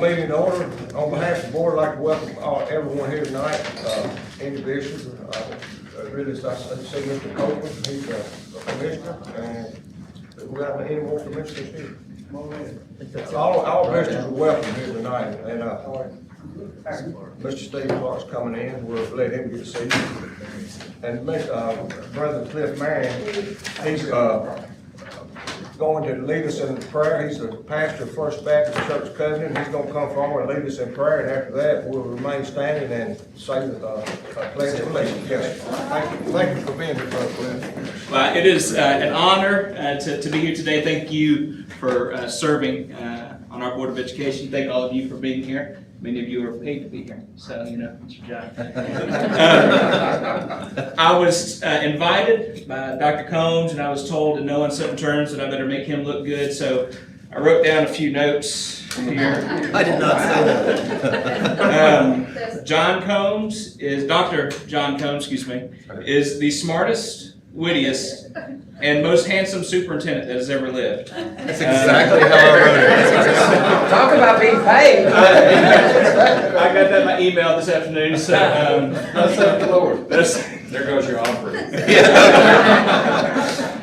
Meeting in order. On behalf of the board, I'd like to welcome everyone here tonight, individuals. Really, I say Mr. Copeland, he's a commissioner, and do we have any more commissioners here? All commissioners are welcome here tonight, and Mr. Steve Clark's coming in. We'll let him get seated. And Brother Cliff Marion, he's going to lead us in prayer. He's the pastor of First Baptist Church Covenant. He's going to come forward and lead us in prayer, and after that, we'll remain standing and say the pledge of allegiance. Yes. Thank you for being here, Brother Cliff. Well, it is an honor to be here today. Thank you for serving on our Board of Education. Thank all of you for being here. Many of you are paid to be here, so you know it's your job. I was invited by Dr. Combs, and I was told in no uncertain terms that I better make him look good. So I wrote down a few notes here. I did not say that. John Combs is Dr. John Combs, is the smartest, wittiest, and most handsome superintendent that has ever lived. That's exactly how I wrote it. Talk about being paid. I got that in my email this afternoon. So, There goes your offering.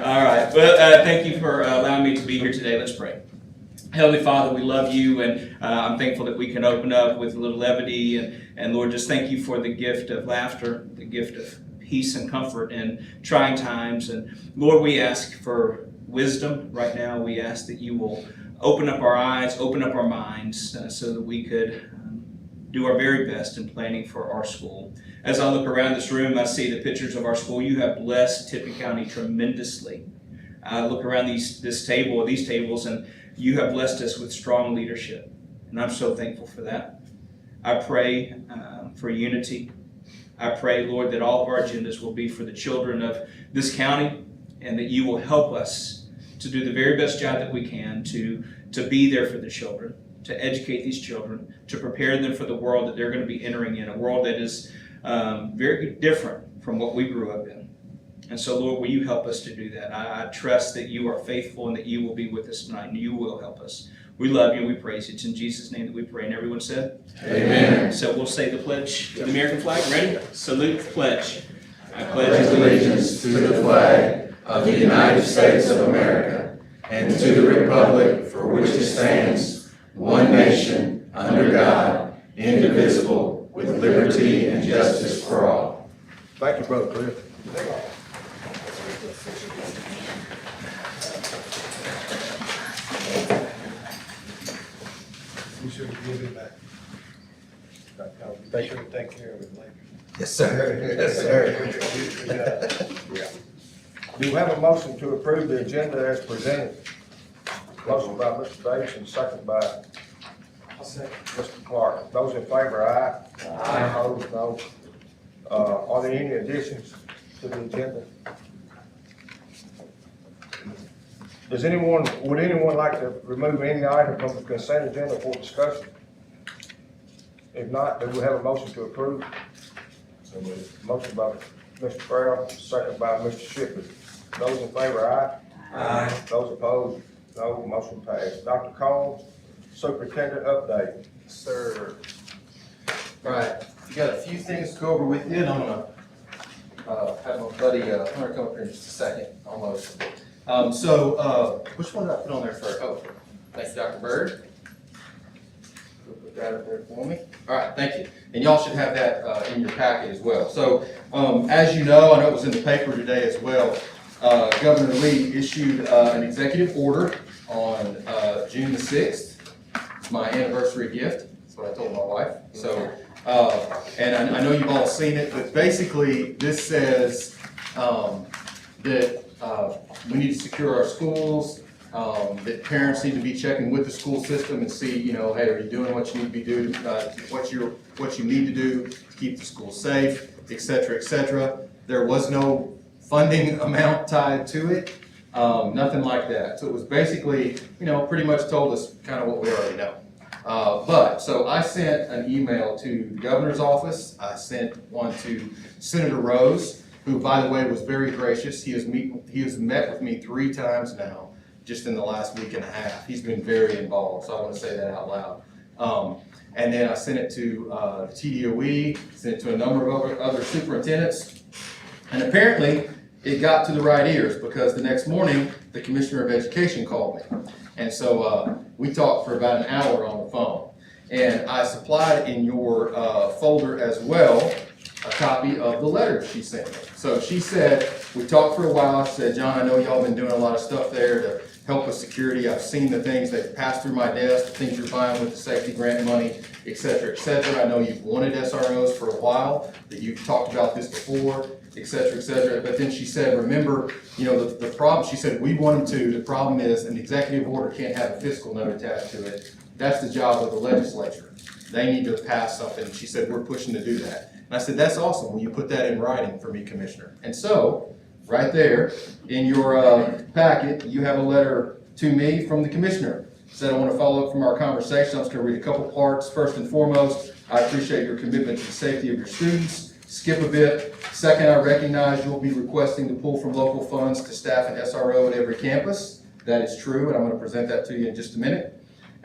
all right. Well, thank you for allowing me to be here today. Let's pray. Heavenly Father, we love you, and I'm thankful that we can open up with a little levity. And Lord, just thank you for the gift of laughter, the gift of peace and comfort in trying times. And Lord, we ask for wisdom right now. We ask that you will open up our eyes, open up our minds, so that we could do our very best in planning for our school. As I look around this room, I see the pictures of our school. You have blessed Tipton County tremendously. I look around these tables, and you have blessed us with strong leadership. And I'm so thankful for that. I pray for unity. I pray, Lord, that all of our agendas will be for the children of this county, and that you will help us to do the very best job that we can to be there for the children, to educate these children, to prepare them for the world that they're going to be entering in, a world that is very different from what we grew up in. And so, Lord, will you help us to do that? I trust that you are faithful and that you will be with us tonight, and you will help us. We love you and we praise you. It's in Jesus' name that we pray. And everyone said? Amen. So we'll say the pledge to the American flag. Ready? Salute the pledge. I pledge Allegiance to the flag of the United States of America and to the republic for which it stands, one nation, under God, indivisible, with liberty and justice for all. Thank you, Brother Cliff. You should give it back. They should take care of it later. Yes, sir. Yes, sir. Do we have a motion to approve the agenda as presented? Motion by Mr. Davis and second by Mr. Clark. Those in favor, aye. Aye. Opposed, no. Are there any additions to the agenda? Would anyone like to remove any item from the consent agenda for discussion? If not, do we have a motion to approve? Motion by Mr. Farrell, second by Mr. Shipley. Those in favor, aye. Aye. Those opposed, no. Motion passed. Dr. Combs, Superintendent update. Sir. All right, you got a few things to go over with you, and I'm gonna have my buddy Hunter come up here in just a second, almost. Which one did I put on there first? Oh, thank you, Dr. Bird. Put that up there for me. All right, thank you. And y'all should have that in your packet as well. So, as you know, I know it was in the paper today as well, Governor Lee issued an executive order on June the 6th. It's my anniversary gift. That's what I told my wife. So, and I know you've all seen it, but basically this says that we need to secure our schools, that parents need to be checking with the school system and see, you know, hey, are you doing what you need to be doing, what you need to do to keep the school safe, et cetera, et cetera. There was no funding amount tied to it, nothing like that. So it was basically, you know, pretty much told us kind of what we already know. So I sent an email to the governor's office. I sent one to Senator Rose, who, by the way, was very gracious. He has met with me 3 times now, just in the last week and a half. He's been very involved, so I want to say that out loud. And then I sent it to the TDOE, sent it to a number of other superintendents. And apparently, it got to the right ears because the next morning, the Commissioner of Education called me. And so we talked for about an hour on the phone. And I supplied in your folder as well a copy of the letter she sent me. So she said, we talked for a while. She said, John, I know y'all been doing a lot of stuff there to help with security. I've seen the things that pass through my desk, the things you're buying with the safety grant money, et cetera, et cetera. I know you've wanted SROs for a while, that you've talked about this before, et cetera, et cetera. But then she said, remember, you know, the problem, she said, we want them to. The problem is an executive order can't have a fiscal note attached to it. That's the job of the legislature. They need to pass something. She said, we're pushing to do that. And I said, that's awesome. Will you put that in writing for me, Commissioner? And so, right there in your packet, you have a letter to me from the Commissioner. Said, I want to follow up from our conversation. I'm just going to read a couple parts. First and foremost, I appreciate your commitment to the safety of your students. Skip a bit. Second, I recognize you'll be requesting to pull from local funds to staff an SRO at every campus. That is true, and I'm going to present that to you in just a minute.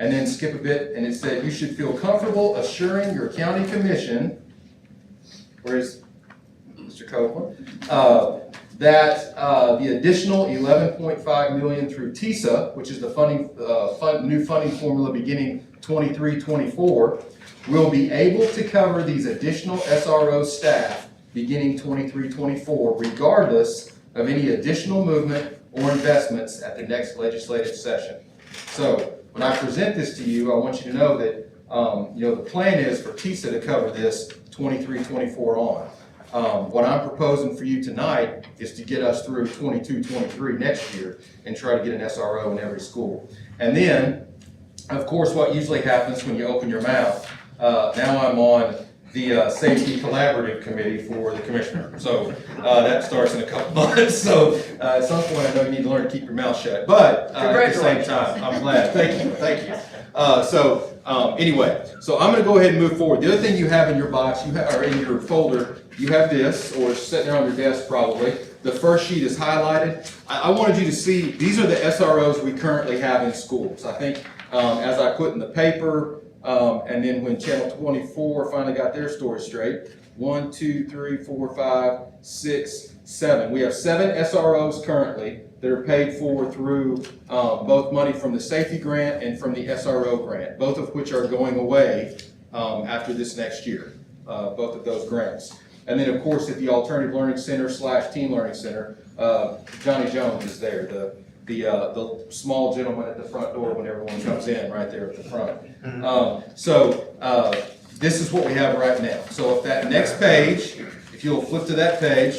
And then skip a bit, and it said, you should feel comfortable assuring your county commission, where's Mr. Copeland, that the additional $11.5 million through TISA, which is the new funding formula beginning 23-24, will be able to cover these additional SRO staff beginning 23-24, regardless of any additional movement or investments at the next legislative session. So when I present this to you, I want you to know that the plan is for TISA to cover this 23-24 on. What I'm proposing for you tonight is to get us through 22-23 next year and try to get an SRO in every school. And then, of course, what usually happens when you open your mouth, now I'm on the Safety Collaborative Committee for the Commissioner. So that starts in a couple months. So at some point, I know you need to learn to keep your mouth shut. But at the same time, I'm glad. Thank you. Thank you. Anyway, so I'm going to go ahead and move forward. The other thing you have in your box, or in your folder, you have this, or it's sitting there on your desk probably. The first sheet is highlighted. I wanted you to see, these are the SROs we currently have in schools. I think as I put in the paper, and then when Channel 24 finally got their story straight, 1, 2, 3, 4, 5, 6, 7. We have 7 SROs currently that are paid for through both money from the safety grant and from the SRO grant, both of which are going away after this next year, both of those grants. And then, of course, at the Alternative Learning Center / Teen Learning Center, Johnny Jones is there, the small gentleman at the front door when everyone comes in, right there at the front. This is what we have right now. So if that next page, if you'll flip to that page,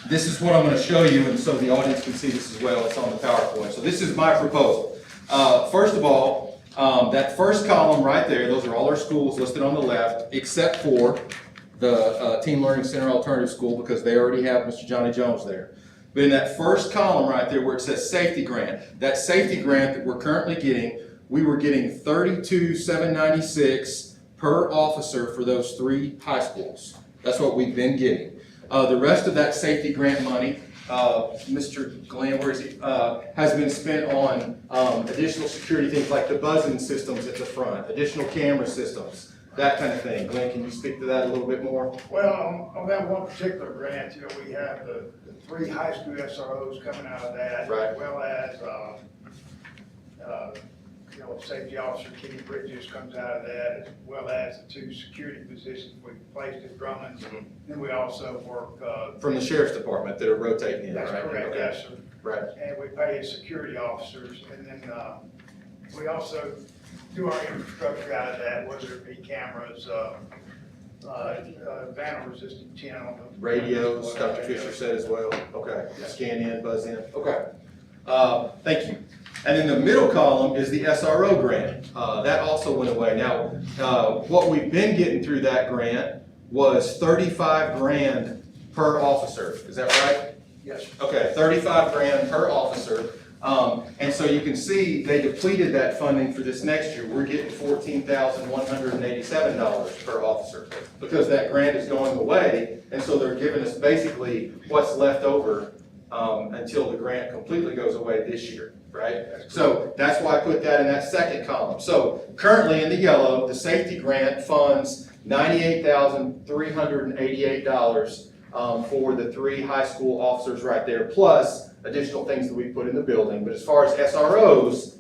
this is what I'm going to show you, and so the audience can see this as well. It's on the PowerPoint. So this is my proposal. First of all, that first column right there, those are all our schools listed on the left, except for the Teen Learning Center Alternative School, because they already have Mr. Johnny Jones there. But in that first column right there where it says safety grant, that safety grant that we're currently getting, we were getting $32,796 per officer for those 3 high schools. That's what we've been getting. The rest of that safety grant money, Mr. Glenn, where is he, has been spent on additional security things like the buzzing systems at the front, additional camera systems, that kind of thing. Glenn, can you speak to that a little bit more? Well, on that one particular grant, we have the 3 high school SROs coming out of that, Right. as well as, safety officer Kenny Bridges comes out of that, as well as the 2 security positions we placed at Drummond. Mhm. Then we also work. From the sheriff's department that are rotating in, That's right? correct, Okay. yes, sir. Right. And we pay as security officers, and then we also do our infrastructure out of that, whether it be cameras, vandal resistant tin on the Radios, Dr. Fisher said as well. Okay. Scan in, buzz in. Okay. Thank you. And then the middle column is the SRO grant. That also went away. Now, what we've been getting through that grant was $35,000 per officer. Is that right? Yes. Okay, $35,000 per officer. And so you can see they depleted that funding for this next year. We're getting $14,187 per officer because that grant is going away. And so they're giving us basically what's left over until the grant completely goes away this year. right? So that's why I put that in that second column. So currently in the yellow, the safety grant funds $98,388 for the 3 high school officers right there, plus additional things that we put in the building. But as far as SROs,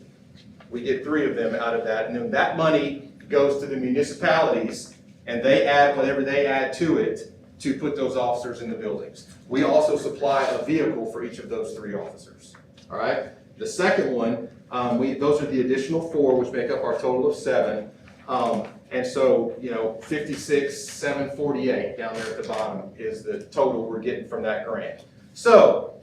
we get 3 of them out of that, and then that money goes to the municipalities, and they add whatever they add to it to put those officers in the buildings. We also supply a vehicle for each of those 3 officers, all right? The second one, those are the additional 4, which make up our total of 7. And so, 56,748 down there at the bottom is the total we're getting from that grant. So,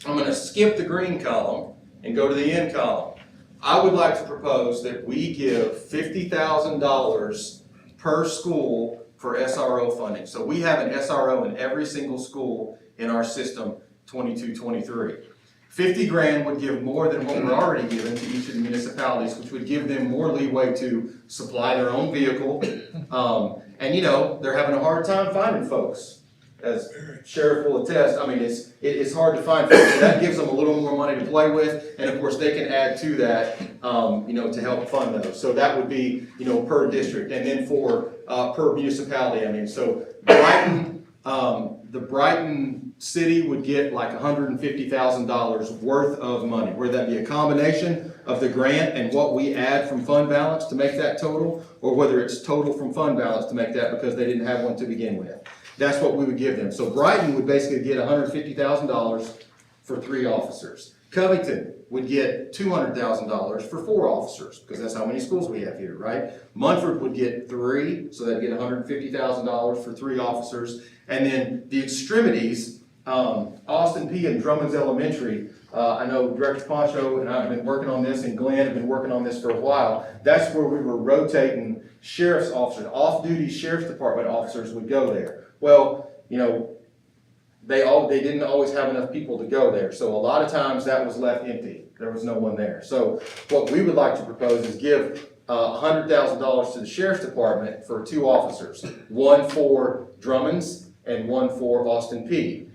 I'm gonna skip the green column and go to the end column. I would like to propose that we give $50,000 per school for SRO funding. So we have an SRO in every single school in our system, 22-23. 50 grand would give more than what we're already giving to each of the municipalities, which would give them more leeway to supply their own vehicle. And they're having a hard time finding folks, as Sheriff will attest. I mean, it's hard to find folks, so that gives them a little more money to play with, and of course, they can add to that, to help fund those. So that would be, per district, and then for, per municipality, so Brighton, the Brighton city would get like $150,000 worth of money, whether that be a combination of the grant and what we add from fund balance to make that total, or whether it's total from fund balance to make that because they didn't have one to begin with. That's what we would give them. So Brighton would basically get $150,000 for 3 officers. Covington would get $200,000 for 4 officers, because that's how many schools we have here, right? Munford would get 3, so they'd get $150,000 for 3 officers. And then the extremities, Austin P and Drummond's Elementary, I know Director Poncho and I have been working on this, and Glenn have been working on this for a while. That's where we were rotating sheriff's officers, off-duty sheriff's department officers would go there. Well, they didn't always have enough people to go there, so a lot of times that was left empty. There was no one there. So what we would like to propose is give $100,000 to the sheriff's department for 2 officers, 1 for Drummond's and 1 for Austin P.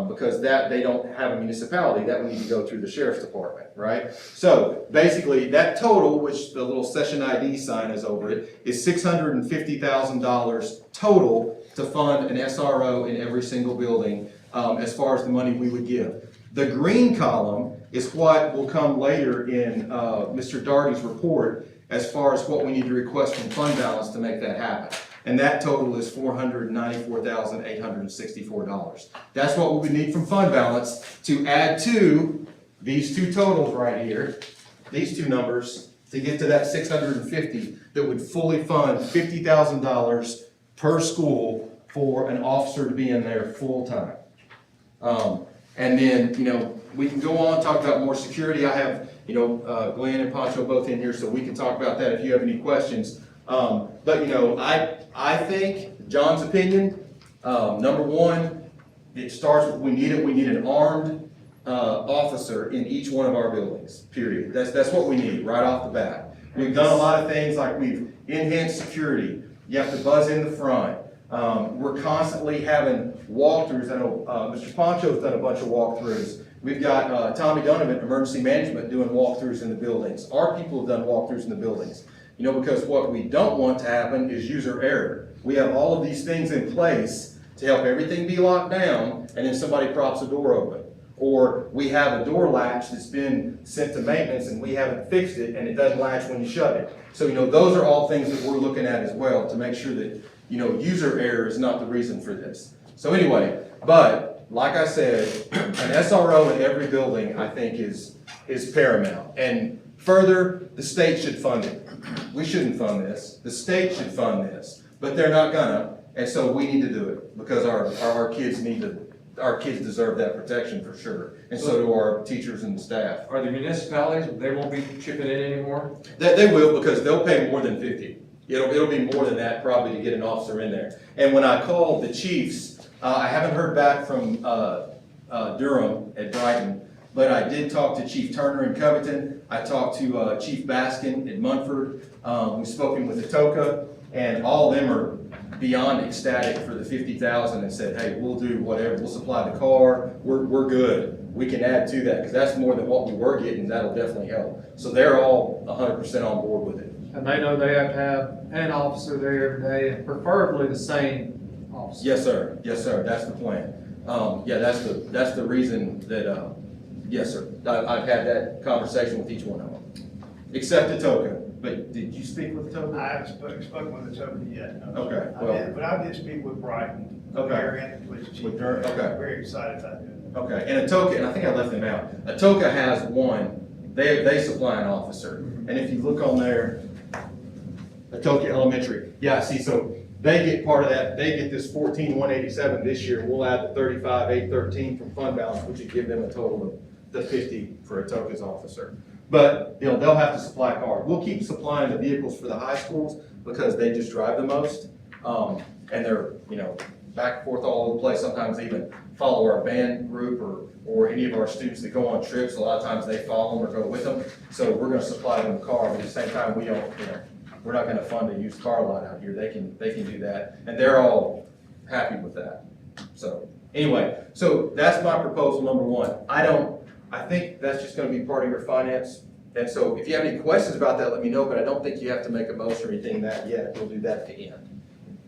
Because they don't have a municipality, that would need to go through the sheriff's department, right? So basically, that total, which the little session ID sign is over it, is $650,000 total to fund an SRO in every single building, as far as the money we would give. The green column is what will come later in Mr. Daugherty's report as far as what we need to request from fund balance to make that happen. And that total is $494,864. That's what we would need from fund balance to add to these 2 totals right here, these 2 numbers, to get to that 650 that would fully fund $50,000 per school for an officer to be in there full time. And then, we can go on, talk about more security. I have, Glenn and Poncho both in here, so we can talk about that if you have any questions. But I think, John's opinion, number 1, it starts with we need an armed officer in each one of our buildings, period. That's what we need right off the bat. We've done a lot of things, like we've enhanced security. You have to buzz in the front. We're constantly having walkthroughs. I know Mr. Poncho's done a bunch of walkthroughs. We've got Tommy Donovan, Emergency Management, doing walkthroughs in the buildings. Our people have done walkthroughs in the buildings. Because what we don't want to happen is user error. We have all of these things in place to help everything be locked down, and then somebody props a door open. Or we have a door latch that's been sent to maintenance and we haven't fixed it, and it doesn't latch when you shut it. So, those are all things that we're looking at as well to make sure that, user error is not the reason for this. So anyway, but like I said, an SRO in every building, I think, is paramount. And further, the state should fund it. We shouldn't fund this. The state should fund this, but they're not gonna, and so we need to do it because our kids deserve that protection for sure, and so do our teachers and staff. Are the municipalities, they won't be chipping in anymore? They will, because they'll pay more than 50. It'll be more than that probably to get an officer in there. And when I called the chiefs, I haven't heard back from Durham at Brighton, but I did talk to Chief Turner in Covington. I talked to Chief Baskin at Munford. We've spoken with Atoka, and all of them are beyond ecstatic for the $50,000 and said, hey, we'll do whatever. We'll supply the car. We're good. we can add to that, because that's more than what we were getting, that'll definitely help. So they're all 100% on board with it. And they know they have to have an officer there every day, and preferably the same officer. Yes, sir, that's the plan. Yeah, that's the reason that, yes, sir, I've had that conversation with each one of them. Except Atoka, but did you speak with Atoka? I haven't spoken with the company yet. No. Okay, I well- did, but I did speak with Brighton, Okay. Mayor and the police chief. With her, okay. Very excited about doing it. Okay, and Atoka, and I think I left them out, Atoka has one, they supply an officer, and if you look on there, Atoka Elementary, yeah, see, so they get part of that, they get this 14,187 this year, and we'll add the 35,813 from fund balance, which would give them a total of the 50 for Atoka's officer. But, you know, they'll have to supply cars, we'll keep supplying the vehicles for the high schools, because they just drive the most, and they're, you know, back and forth all over the place, sometimes even follow our band group or any of our students that go on trips, a lot of times they follow them or go with them. So we're gonna supply them a car, but at the same time, we don't, you know, we're not gonna fund a used car lot out here, they can do that, and they're all happy with that. So, anyway, so that's my proposal number one. I think that's just gonna be part of your finance, and so if you have any questions about that, let me know, but I don't think you have to make a motion or anything that yet, we'll do that at the end.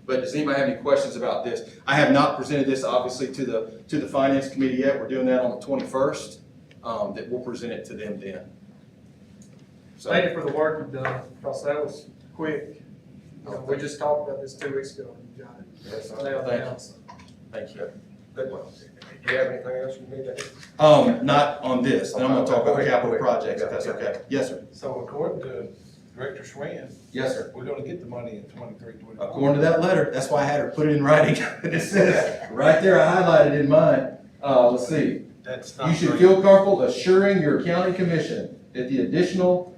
But does anybody have any questions about this? I have not presented this, obviously, to the finance committee yet. We're doing that on the 21st, that we'll present it to them then. So, Thank you for the work you've done, because that was quick. We just talked about this 2 weeks ago, and you got it. yes, Nailed thank down. you. Thank you. Good one. Do you have anything else you need to add? Not on this, then I'm gonna talk about capital projects, if that's okay. Yes, sir. So according to Director Schwinn, Yes, sir. we're gonna get the money in 23-24. According to that letter, that's why I had her put it in writing. It says, right there, I highlighted in mine. Let's see. That's You should feel comfortable assuring your county commission that the additional,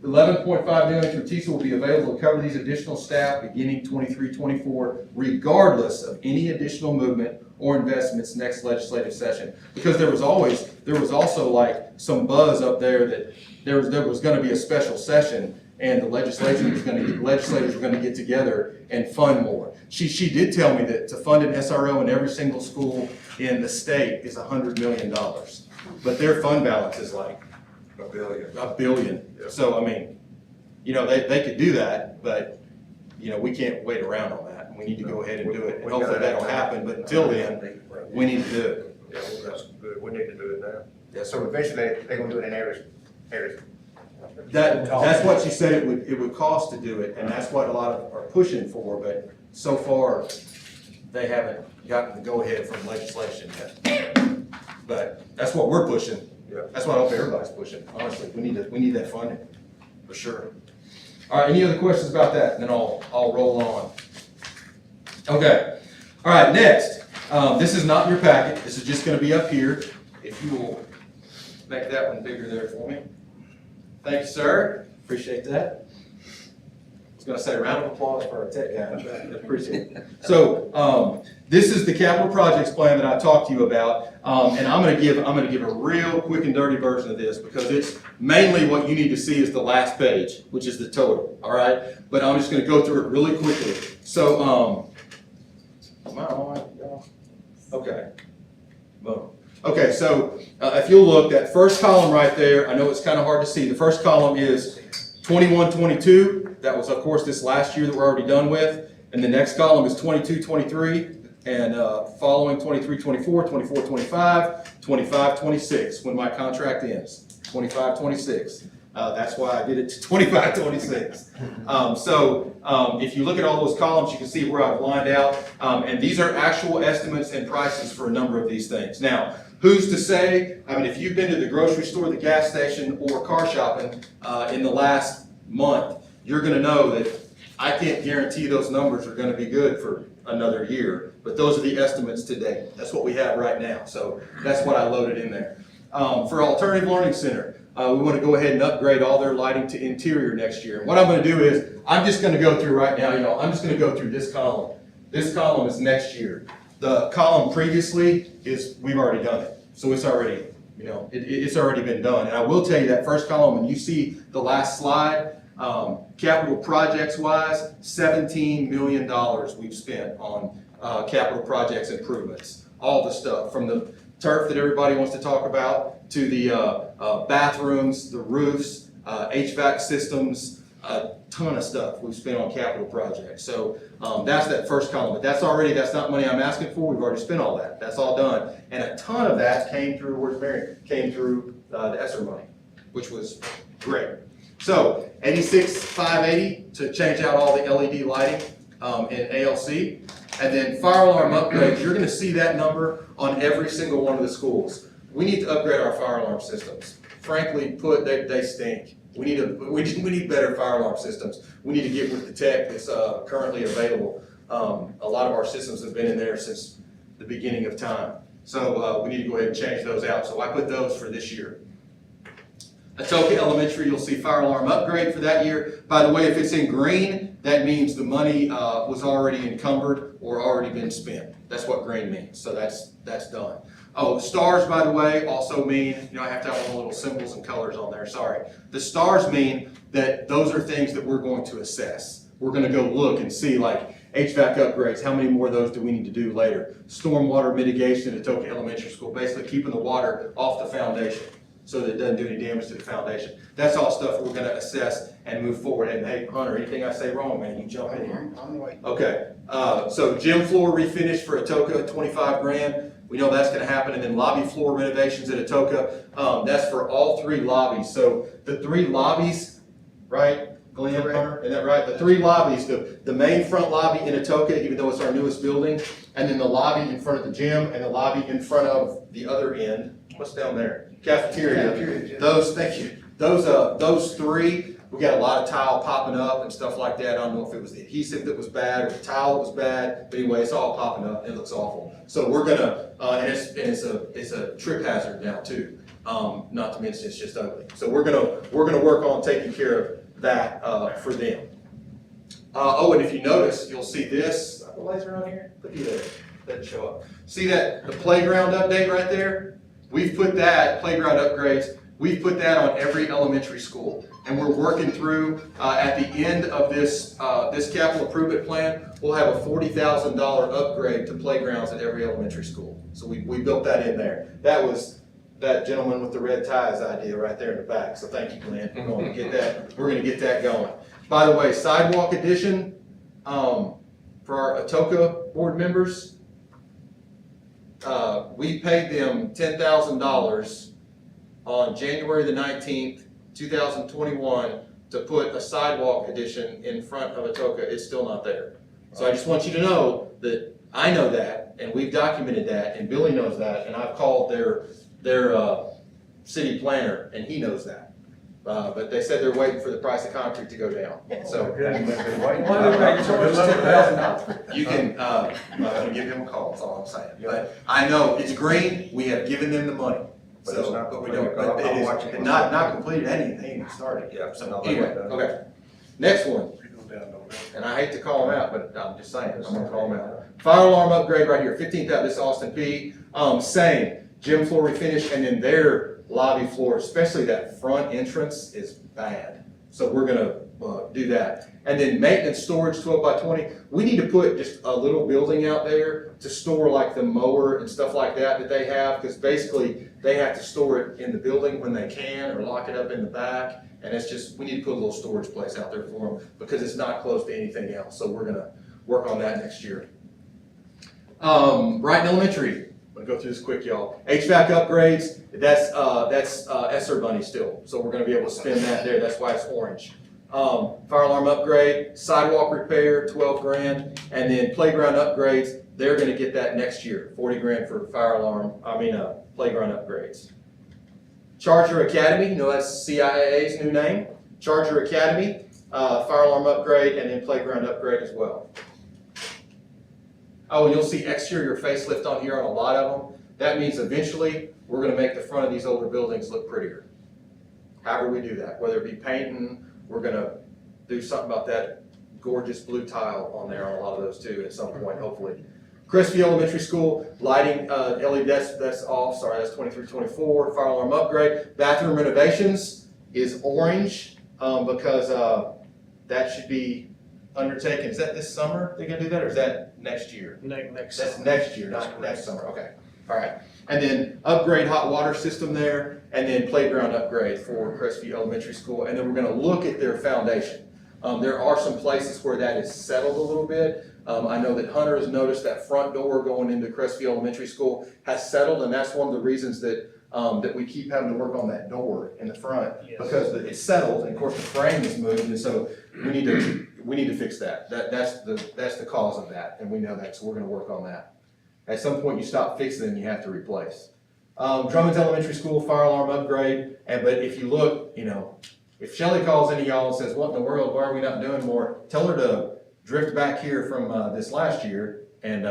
11.5 million through TISA will be available to cover these additional staff beginning 23-24, regardless of any additional movement or investments next legislative session. Because there was also like some buzz up there that there was gonna be a special session and the legislators were gonna get together and fund more. She did tell me that to fund an SRO in every single school in the state is $100 million. But their fund balance is like $1 billion. So, I mean, you know, they could do that, but, you know, we can't wait around on that. We need to go ahead and do it, and hopefully that'll happen, but until then, we need to do it. Yeah, that's good, we need to do it now. Yes, So eventually, they're gonna do it in areas. That's what she said it would cost to do it, and that's what a lot of are pushing for, but so far, they haven't gotten the go-ahead from legislation yet. But that's what we're pushing. Yeah. That's what I hope everybody's pushing, honestly. We need that funding, for sure. All right, any other questions about that? And then I'll roll on. Okay, all right, next. This is not in your packet. This is just gonna be up here. If you will make that one bigger there for me. Thank you, sir. Appreciate that. I was gonna say a round of applause for our tech guy. I appreciate it. So, this is the capital projects plan that I talked to you about. And I'm gonna give a real quick and dirty version of this because it's mainly what you need to see is the last page, which is the total, all right? But I'm just gonna go through it really quickly. So, am I on, y'all? Okay. Boom. Okay, so if you'll look, that first column right there, I know it's kind of hard to see. The first column is 21-22. That was, of course, this last year that we're already done with. And the next column is 22-23, and following 23-24, 24-25, 25-26, when my contract ends, 25-26. That's why I did it to 25-26. So if you look at all those columns, you can see where I've lined out. And these are actual estimates and prices for a number of these things. Now, who's to say, I mean, if you've been to the grocery store, the gas station, or car shopping in the last month, you're gonna know that I can't guarantee those numbers are gonna be good for another year, but those are the estimates today. That's what we have right now. So that's what I loaded in there. For Alternative Learning Center, we want to go ahead and upgrade all their lighting to interior next year. And what I'm going to do is, I'm just going to go through right now, I'm just going to go through this column. This column is next year. The column previously is, we've already done it. So it's already, it's already been done. And I will tell you that first column, when you see the last slide, capital projects wise, $17 million we've spent on capital projects improvements. all the stuff, from the turf that everybody wants to talk about, to the bathrooms, the roofs, HVAC systems, a ton of stuff we've spent on capital projects. So that's that first column, but that's not money I'm asking for, we've already spent all that, that's all done. And a ton of that came through, came through the SR money, which was great. So 86,580 to change out all the LED lighting in ALC. And then fire alarm upgrades, you're gonna see that number on every single one of the schools. We need to upgrade our fire alarm systems. Frankly, they stink. We need better fire alarm systems. We need to get with the tech that's currently available. A lot of our systems have been in there since the beginning of time. So we need to go ahead and change those out. So I put those for this year. Atoka Elementary, you'll see fire alarm upgrade for that year. By the way, if it's in green, that means the money was already encumbered or already been spent. That's what green means. So that's done. Oh, stars, by the way, also mean, I have to have all the little symbols and colors on there, sorry. The stars mean that those are things that we're going to assess. We're gonna go look and see, like, HVAC upgrades, how many more of those do we need to do later? Stormwater mitigation at Atoka Elementary School, basically keeping the water off the foundation so that it doesn't do any damage to the foundation. That's all stuff we're gonna assess and move forward. And hey, Hunter, anything I say wrong, man, you jump in here. I'm waiting. Okay, so gym floor refinish for Atoka, 25 grand. We know that's gonna happen. And then lobby floor renovations at Atoka, that's for all 3 lobbies. So the 3 lobbies, right, Glenn, Hunter, isn't that right? The 3 lobbies, the main front lobby in Atoka, even though it's our newest building, and then the lobby in front of the gym and the lobby in front of the other end. What's down there? Cafeteria. Those, thank you. Those 3, we got a lot of tile popping up and stuff like that. I don't know if it was the adhesive that was bad or the tile that was bad, but anyway, it's all popping up. It looks awful. So we're gonna, and it's a trip hazard now too. Not to mention it's just ugly. So we're gonna work on taking care of that for them. Oh, and if you notice, you'll see this. The lights around here. Look at that. Doesn't show up. See that the playground update right there? We've put that playground upgrades. We've put that on every elementary school, and we're working through, at the end of this capital improvement plan, we'll have a $40,000 upgrade to playgrounds at every elementary school. So we built that in there. That was that gentleman with the red ties idea right there in the back, so thank you, Glenn. We're gonna get that going. By the way, sidewalk addition, for our Atoka board members, we paid them $10,000 on January the 19th, 2021, to put a sidewalk addition in front of Atoka. It's still not there. So I just want you to know that I know that, and we've documented that, and Billy knows that, and I've called their city planner, and he knows that. But they said they're waiting for the price of concrete to go down. So you can, I'm gonna give him a call, that's all I'm saying. But I know it's green, we have given them the money. But it's So, not but we completed, don't, but I'm it watching is it. not completed, ain't even started. Yeah, so now Anyway, that. okay. Next one, We go down over there. and I hate to call them out, but I'm just saying, I'm gonna call them out. Fire alarm upgrade right here, 15th, this Austin P. Same, gym floor refinish, and then their lobby floor, especially that front entrance, is bad. So we're gonna do that. And then maintenance storage, 12 by 20. We need to put just a little building out there to store like the mower and stuff like that they have, because basically they have to store it in the building when they can, or lock it up in the back. And it's just, we need to put a little storage place out there for them, because it's not close to anything else. So we're gonna work on that next year. Brighton Elementary, I'm gonna go through this quick, y'all. HVAC upgrades, that's ESSER money still. So we're gonna be able to spend that there, that's why it's orange. Fire alarm upgrade, sidewalk repair, 12 grand, and then playground upgrades, they're gonna get that next year, 40 grand for playground upgrades. Charger Academy, that's CIAA's new name. Charger Academy, fire alarm upgrade, and then playground upgrade as well. Oh, and you'll see exterior facelift on here on a lot of them. That means eventually, we're gonna make the front of these older buildings look prettier. However we do that, whether it be painting, we're gonna do something about that gorgeous blue tile on there on a lot of those too at some point, hopefully. Crestview Elementary School, lighting, LED, that's off, sorry, that's 23-24, fire alarm upgrade. Bathroom renovations is orange, because that should be undertaking, is that this summer they're gonna do that, or is that next year? Next. That's next year, not next summer, okay, all right. And then upgrade hot water system there, and then playground upgrade for Crestview Elementary School, and then we're gonna look at their foundation. There are some places where that is settled a little bit. I know that Hunter has noticed that front door going into Crestview Elementary School has settled, and that's one of the reasons that, that we keep having to work on that door in the front, Yes. because it's settled, and of course the frame is moved, and so we need to fix that. That's the cause of that, and we know that, so we're gonna work on that. At some point, you stop fixing them, you have to replace. Drummond's Elementary School fire alarm upgrade, but if you look, if Shelley calls any of y'all and says, what in the world, why are we not doing more? Tell her to drift back here from, this last year, and,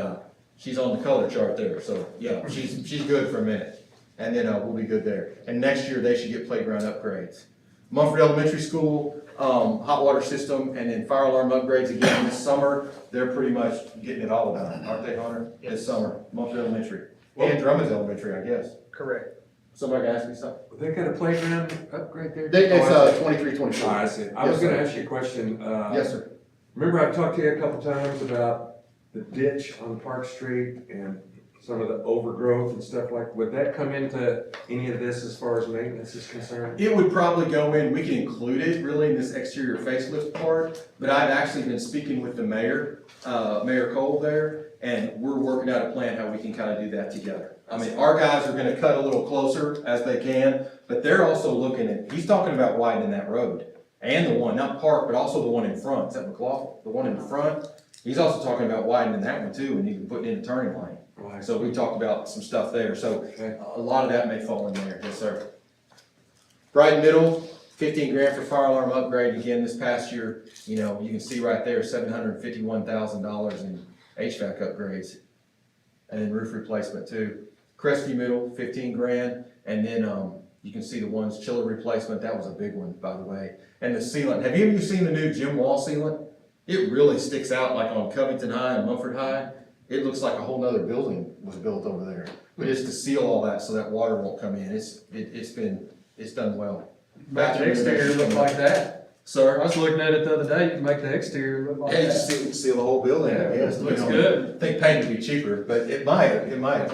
she's on the color chart there, so, yeah, she's good for a minute. And then, we'll be good there. And next year, they should get playground upgrades. Mumford Elementary School, hot water system, and then fire alarm upgrades again this summer. They're pretty much getting it all done, aren't they, Hunter? This summer, Mumford Elementary. And Drummond's Elementary, I guess. Correct. Somebody asked me something. Well, they got a playground upgrade there? It's 23, 24. Oh, I see. I was gonna ask you a question. Yes, sir. Remember I've talked to you a couple times about the ditch on Park Street and some of the overgrowth and stuff would that come into any of this as far as maintenance is concerned? It would probably go in, we can include it really in this exterior facelift part, but I've actually been speaking with the mayor, Mayor Cole there, and we're working out a plan how we can kind of do that together. I mean, our guys are gonna cut a little closer as they can, but they're also looking at, he's talking about widening that road. And the one, not Park, but also the one in front, is that McLaughlin? The one in the front, he's also talking about widening that one too, and you can put in a turning lane. Right. So we talked about some stuff there, so Okay. a lot of that may fall in there, yes, sir. Brighton Middle, 15 grand for fire alarm upgrade, again, this past year, you can see right there, $751,000 in HVAC upgrades. And then roof replacement too. Crestview Middle, 15 grand, and then, you can see the ones, chiller replacement, that was a big one, by the way. And the sealant, have you seen the new gym wall sealant? It really sticks out like on Covington High and Mumford High. It looks like a whole nother building was built over there. But it's to seal all that so that water won't come in. It's done well. Make the exterior look like that. Sir? I was looking at it the other day, you can make the exterior look like Yeah, that. just seal the whole building, I guess. Looks good. I think paint would be cheaper, but it might.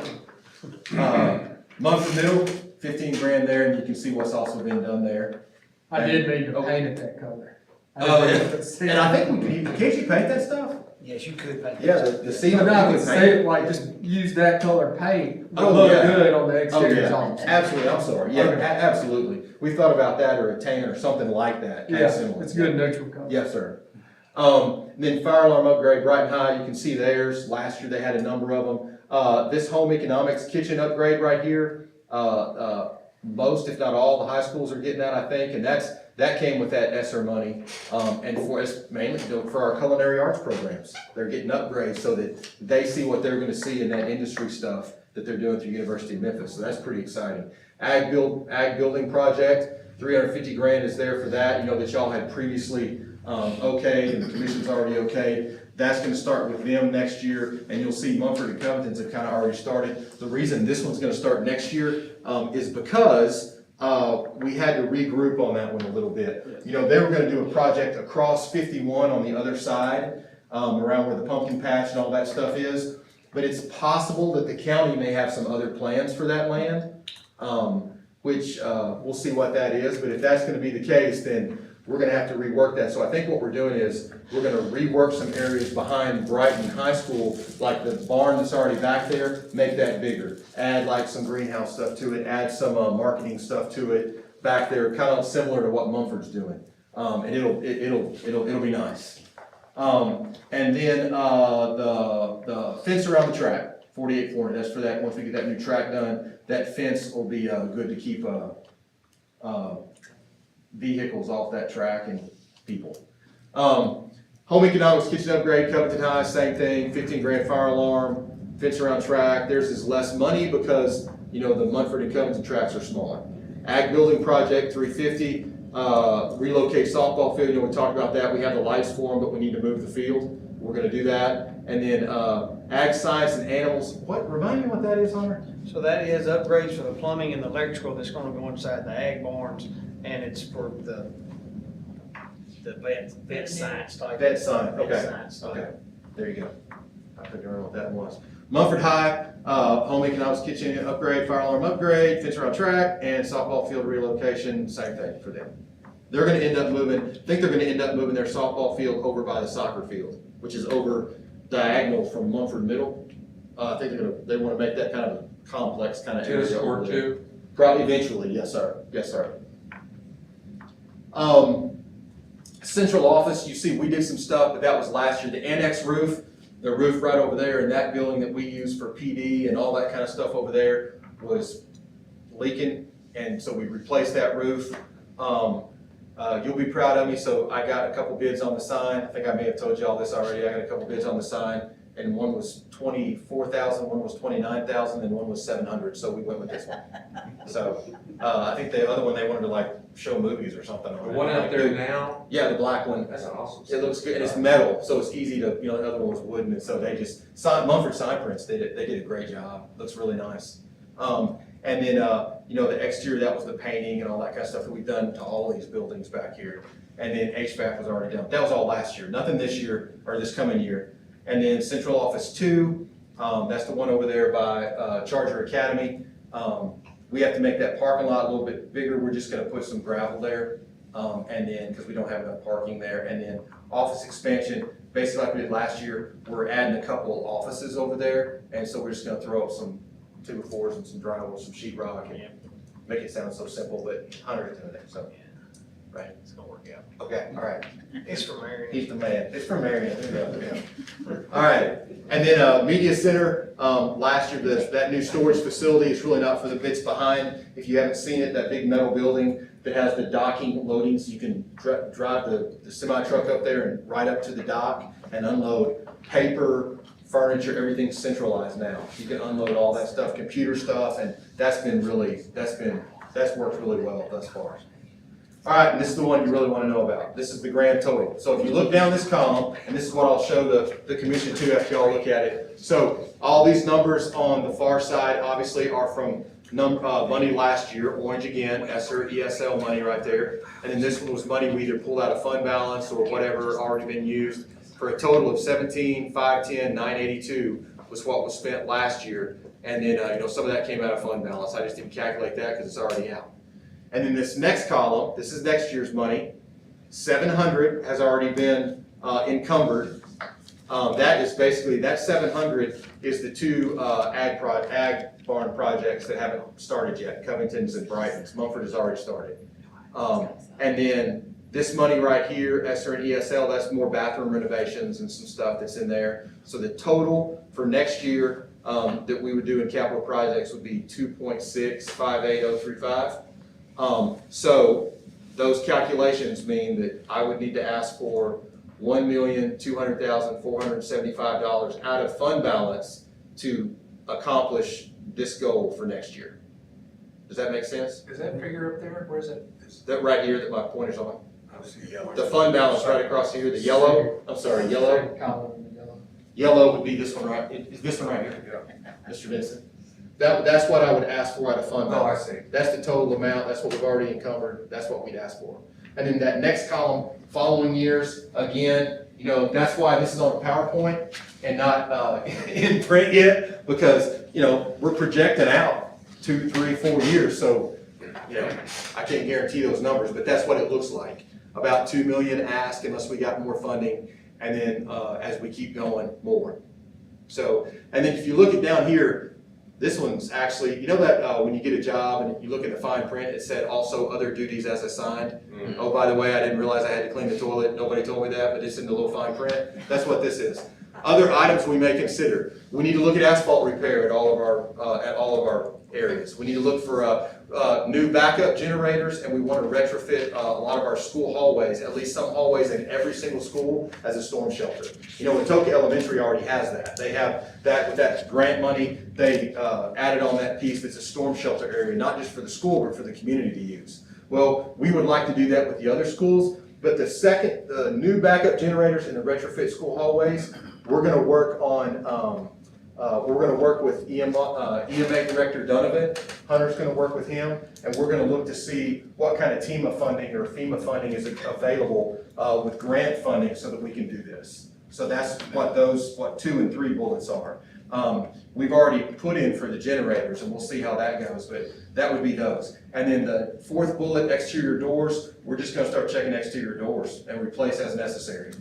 Mumford Middle, 15 grand there, and you can see what's also been done there. I did need to paint it that color. Oh, yeah. And I think we can even, can't you paint that stuff? Yes, you could paint. Yeah, the So ceiling. now I you can can say paint. it like, just use that color paint, Oh, it'll look yeah. good on the Oh, exterior. yeah, absolutely, I'm sorry, yeah, Okay. absolutely. We thought about that, or a tan, or something like that, kind of Yeah, similar. it's good neutral color. Yes, sir. Then fire alarm upgrade, Brighton High, you can see theirs, last year they had a number of them. This home economics kitchen upgrade right here, most, if not all, the high schools are getting that, I think, and that came with that ESSER money. And for us, mainly for our culinary arts programs, they're getting upgrades so that they see what they're gonna see in that industry stuff that they're doing through University of Memphis, so that's pretty exciting. Ag building project, 350 grand is there for that, that y'all had previously, okayed, and the commission's already okayed. That's gonna start with them next year, and you'll see Mumford and Covington's have kinda already started. The reason this one's gonna start next year, is because, we had to regroup on that one a little bit. They were gonna do a project across 51 on the other side, around where the pumpkin patch and all that stuff is. But it's possible that the county may have some other plans for that land, which, we'll see what that is. But if that's gonna be the case, then we're gonna have to rework that. So I think what we're doing is, we're gonna rework some areas behind Brighton High School, like the barn that's already back there, make that bigger. Add like some greenhouse stuff to it, add some, marketing stuff to it back there, kind of similar to what Mumford's doing. And it'll be nice. And then, the fence around the track, 4840, that's for that, once we get that new track done, that fence will be, good to keep, vehicles off that track and people. Home economics kitchen upgrade, Covington High, same thing, 15 grand fire alarm, fence around track. Theirs is less money because, the Munford and Covington tracks are smaller. Ag building project, 350, relocate softball field, we talked about that. We have the lights for them, but we need to move the field. We're gonna do that. And then, ag science and animals, remind me what that is, Hunter? So that is upgrades for the plumbing and the electrical that's gonna go inside the ag barns, and it's for the the vet science type. Vet science, vet okay, science type. okay, there you go. I couldn't remember what that was. Mumford High, home economics kitchen upgrade, fire alarm upgrade, fence around track, and softball field relocation, same thing for them. They're gonna end up moving, I think they're gonna end up moving their softball field over by the soccer field, which is over diagonal from Mumford Middle. I think they wanna make that kind of a complex kind of area. Tennis over court there. too? Probably eventually, yes, sir, yes, sir. Central office, you see, we did some stuff, but that was last year. The annex roof, the roof right over there in that building that we use for PD and all that kind of stuff over there was leaking, and so we replaced that roof. You'll be proud of me, so I got a couple bids on the sign. I think I may have told you all this already. I got a couple bids on the sign, and one was 24,000, one was 29,000, and one was 700, so we went with this one. So, I think the other one, they wanted to like show movies or something on The it. one out there now, Yeah, the black one. that's awesome. It looks good, and it's metal, so it's easy to, the other one was wooden, and so they just, Mumford Sign Prints, they did a great job, looks really nice. And then, the exterior, that was the painting and all that kind of stuff that we've done to all these buildings back here. And then HVAC was already done, that was all last year, nothing this year, or this coming year. And then Central Office 2, that's the one over there by Charger Academy. We have to make that parking lot a little bit bigger, we're just gonna put some gravel there. And then, because we don't have enough parking there, and then office expansion, basically like we did last year, we're adding a couple offices over there, and so we're just gonna throw up some 2x4s and some drywall, some sheet rock, and make it sound so simple, but Hunter's doing it, so. Right, It's gonna work out. okay, all right, It's from Marion. he's the man, it's from Marion, All right, and then, Media Center, last year, that new storage facility is really not for the bits behind. If you haven't seen it, that big metal building that has the docking loading, so you can drive the semi truck up there and right up to the dock and unload paper, furniture, everything's centralized now. You can unload all that stuff, computer stuff, and that's worked really well thus far. All right, and this is the one you really want to know about. This is the grand total. So if you look down this column, and this is what I'll show the commission too after y'all look at it. So all these numbers on the far side obviously are from money last year, orange again, ESSER, ESL money right there. And then this one was money we either pulled out of fund balance or whatever already been used, for a total of 17,510, 982 was what was spent last year. And then, some of that came out of fund balance. I just didn't calculate that because it's already out. And then this next column, this is next year's money. 700 has already been encumbered. That is basically, that 700 is the two ag barn projects that haven't started yet, Covington's and Brighton's. Mumford has already started. And then this money right here, ESSER and ESL, that's more bathroom renovations and some stuff that's in there. So the total for next year that we would do in capital projects would be 2.658035. So those calculations mean that I would need to ask for $1,200,475 out of fund balance to accomplish this goal for next year. Does that make sense? Is that figure up there, where is it? That right here that my pointer's on. The fund balance right across here, the yellow, I'm sorry, yellow. Second column in the yellow. Yellow would be this one right, is this one right here, Mr. Vincent? That's what I would ask for out of fund Oh, I balance. see. That's the total amount, that's what we've already encumbered, that's what we'd ask for. And then that next column, following years, again, that's why this is on PowerPoint and not in print yet, because, we're projecting out 2, 3, 4 years, so, I can't guarantee those numbers, but that's what it looks like. About 2 million asked unless we got more funding, and then as we keep going, more. So, and then if you look at down here, this one's actually, that when you get a job and you look at the fine print, it said also other duties as assigned. Mm-hmm. Oh, by the way, I didn't realize I had to clean the toilet. Nobody told me that, but it's in the little fine print. That's what this is. Other items we may consider. We need to look at asphalt repair at all of our areas. We need to look for new backup generators, and we want to retrofit a lot of our school hallways, at least some hallways in every single school, as a storm shelter. Atoka Elementary already has that. They have that with that grant money. They added on that piece that's a storm shelter area, not just for the school, but for the community to use. Well, we would like to do that with the other schools, but the new backup generators in the retrofit school hallways, we're going to work on We're gonna work with EMA Director Donovan. Hunter's gonna work with him, and we're gonna look to see what kind of TEMA funding or FEMA funding is available with grant funding so that we can do this. So that's what 2 and 3 bullets are. We've already put in for the generators, and we'll see how that goes, but that would be those. And then the 4th bullet, exterior doors, we're just gonna start checking exterior doors and replace as necessary.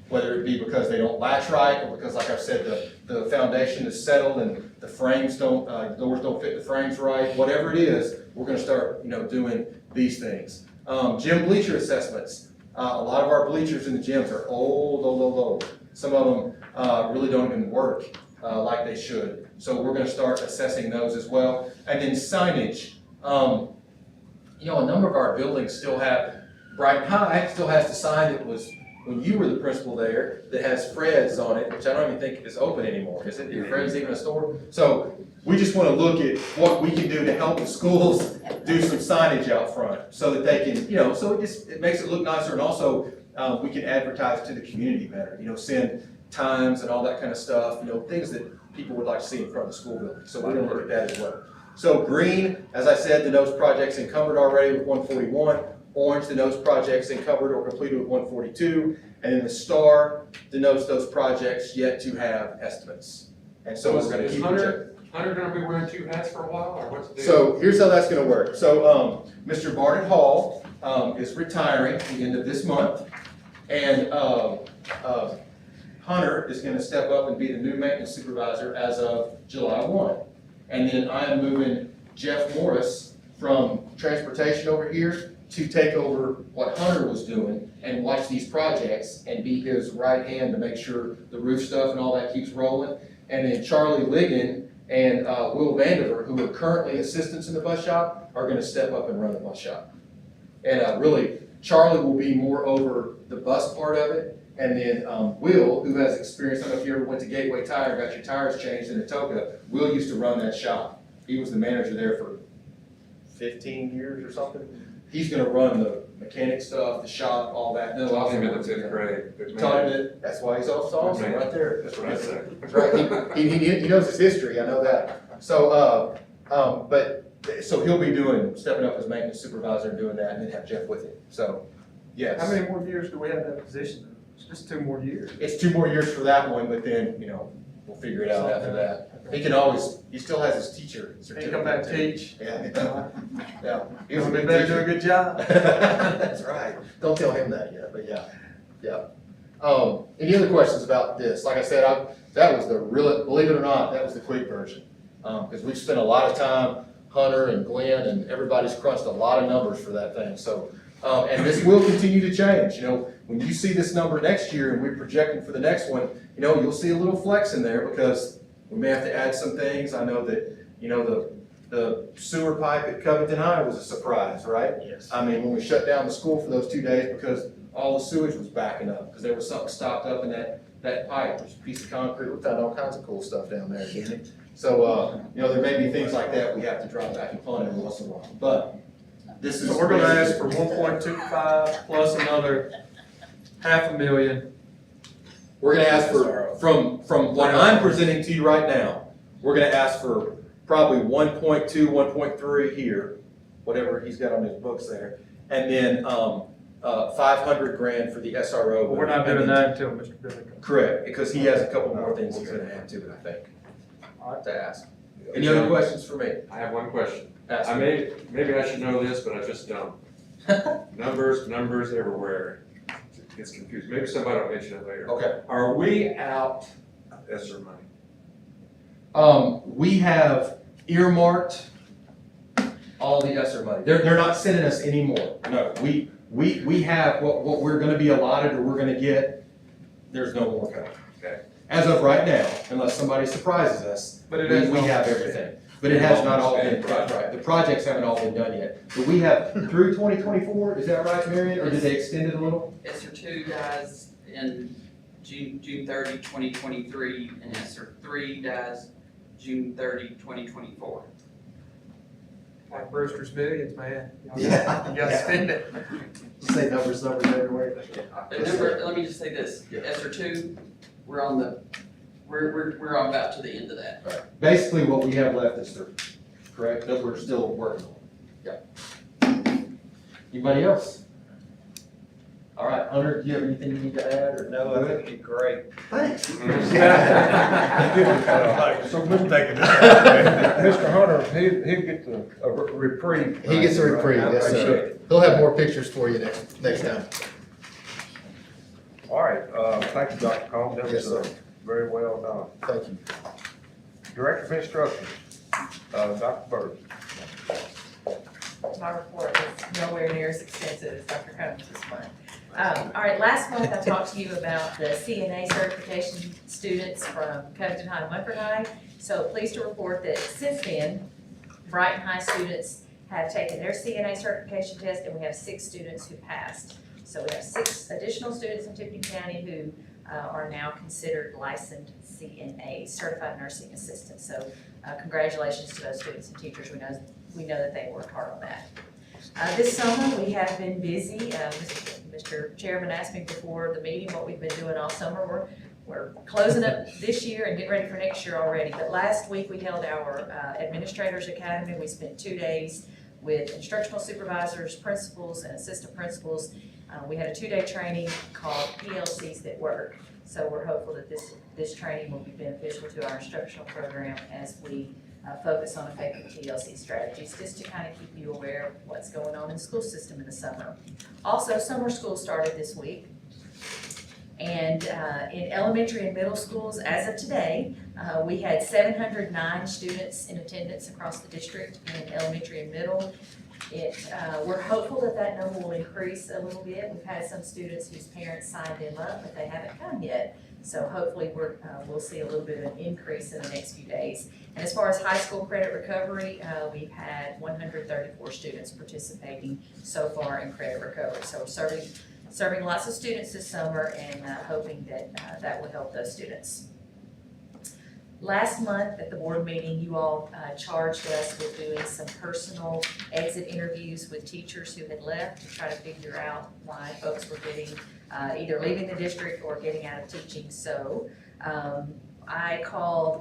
Whether it be because they don't latch right, or because, like I've said, the foundation is settled and the frames don't, doors don't fit the frames right, whatever it is, we're gonna start, doing these things. Gym bleacher assessments. A lot of our bleachers in the gyms are old. Some of them really don't even work like they should. So we're gonna start assessing those as well. And then signage. A number of our buildings still have, Brighton High still has the sign that was when you were the principal there, that has Fred's on it, which I don't even think is open anymore. Is it? Is Fred's even a store? So we just want to look at what we can do to help the schools do some signage out front so that they can, so it makes it look nicer, and also we can advertise to the community better, send times and all that kind of stuff, things that people would like to see in front of the school building. So we're going to look at that as well. So green, as I said, denotes projects encumbered already with 141. Orange denotes projects encumbered or completed with 142, and then the star denotes those projects yet to have estimates. And so we're going to keep Hunter gonna be wearing 2 hats for a while, or what's the deal? So here's how that's going to work. So Mr. Barnett Hall is retiring at the end of this month, and Hunter is going to step up and be the new maintenance supervisor as of July 1. And then I am moving Jeff Morris from transportation over here to take over what Hunter was doing and watch these projects and be his right hand to make sure the roof stuff and all that keeps rolling. And then Charlie Ligon and Will Vandiver, who are currently assistants in the bus shop, are gonna step up and run the bus shop. And really, Charlie will be more over the bus part of it. And then Will, who has experience, I don't know if you ever went to Gateway Tire, got your tires changed in Atoka, Will used to run that shop. He was the manager there for 15 years or something. He's gonna run the mechanic stuff, the shop, all that. No, Taught him in the 5th grade. Good Taught him man. it, that's why he's awesome, Good man. right there. That's what I said. That's right, he knows his history, I know that. So, so he'll be stepping up as maintenance supervisor and doing that, and then have Jeff with him, so, yes. How many more years do we have that position? It's just 2 more years. It's 2 more years for that one, but then, we'll figure it out after that. He still has his teacher He certificate. come back and teach. Yeah. Yeah. He was a We good better do teacher. a good job. That's right. Don't tell him that yet, but yeah. Any other questions about this? Like I said, that was believe it or not, that was the quick version. Because we've spent a lot of time, Hunter and Glenn and everybody's crunched a lot of numbers for that thing. So, and this will continue to change. When you see this number next year and we're projecting for the next one, you'll see a little flex in there because we may have to add some things. I know that, the sewer pipe at Covington High was a surprise, right? Yes. I mean, when we shut down the school for those 2 days because all the sewage was backing up, because there was something stopped up in that pipe, there's a piece of concrete, we found all kinds of cool stuff down there. So, there may be things like that we have to drop back and fund every once in a while, but this is. So we're gonna ask for 1.25 plus another $500,000. We're gonna ask for, from what I'm presenting to you right now, we're gonna ask for probably 1.2, 1.3 here, whatever he's got on his books there, and then, $500,000 for the SRO. But we're not doing that until Mr. Billy comes. Correct, because he has a couple more things he's gonna add to it, I think. I'll have to ask. Any other questions for me? I have one question. Ask I me. maybe I should know this, but I just don't. Numbers everywhere. It gets confused. Maybe somebody will mention it later. Okay. Are we out ESSER money? We have earmarked all the ESSER money. They're not sending us any more. No, we have what we're gonna be allotted or we're gonna get, there's no more coming. Okay. As of right now, unless somebody surprises us, But it we has not have been everything. But it has not all been, right, the projects haven't all been done yet. But we have through 2024, is that right, Marion, or did they extend it a little? ESSER 2 dies in June 30, 2023, and ESSER 3 dies June 30, 2024. Like Brewster's Millions, man. Yeah. You gotta spend it. Say numbers everywhere. The number, let me just say this, ESSER 2, we're on the we're about to the end of that. All right. Basically, what we have left is 3, correct, that we're still working on. Yeah. Anybody else? All right, Hunter, do you have anything you need to add, or? No, I think you're great. Thanks. So, Mr. Hunter, he'll get a reprieve. He gets a reprieve, yes, I appreciate sir. it. He'll have more pictures for you next time. All right, thank you, Dr. Combs, that Yes, was sir. very well done. Thank you. Director of Instruction, Dr. Bird. My report is nowhere near as extensive as Dr. Combs this month. All right, last month I talked to you about the CNA certification students from Covington High and Munford High. So pleased to report that since then, Brighton High students have taken their CNA certification test, and we have 6 students who passed. So we have 6 additional students in Tipton County who are now considered licensed CNAs, certified nursing assistants. So congratulations to those students and teachers. We know that they worked hard on that. This summer, we have been busy. Mr. Chairman asked me before the meeting what we've been doing all summer. We're closing up this year and getting ready for next year already. But last week, we held our Administrators Academy. We spent 2 days with instructional supervisors, principals, and assistant principals. We had a 2-day training called PLCs That Work. So we're hopeful that this training will be beneficial to our instructional program as we focus on effective TLC strategies, just to kind of keep you aware of what's going on in the school system in the summer. Also, summer school started this week. And in elementary and middle schools, as of today, we had 709 students in attendance across the district in elementary and middle. We're hopeful that that number will increase a little bit. We've had some students whose parents signed them up, but they haven't come yet. So hopefully we'll see a little bit of an increase in the next few days. And as far as high school credit recovery, we've had 134 students participating so far in credit recovery. So we're serving lots of students this summer, and hoping that that will help those students. Last month at the board meeting, you all charged us with doing some personal exit interviews with teachers who had left to try to figure out why folks were getting either leaving the district or getting out of teaching. So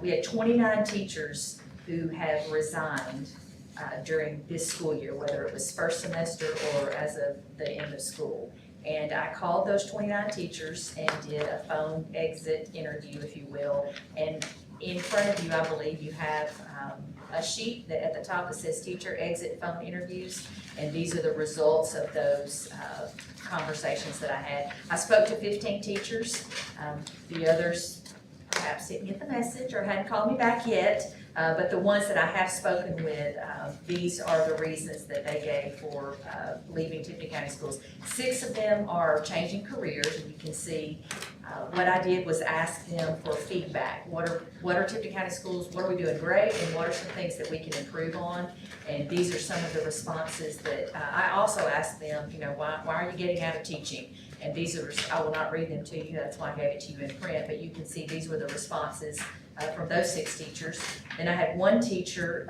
we had 29 teachers who have resigned during this school year, whether it was first semester or as of the end of school. And I called those 29 teachers and did a phone exit interview, if you will. And in front of you, I believe you have a sheet that at the top that says teacher exit phone interviews. And these are the results of those conversations that I had. I spoke to 15 teachers. The others perhaps didn't get the message or hadn't called me back yet. But the ones that I have spoken with, these are the reasons that they gave for leaving Tipton County Schools. 6 of them are changing careers, and you can see what I did was ask them for feedback. What are Tipton County Schools, what are we doing great, and what are some things that we can improve on? And these are some of the responses that I also asked them, why are you getting out of teaching? And these are, I will not read them to you, that's why I gave it to you in print, but you can see these were the responses from those 6 teachers. And I had one teacher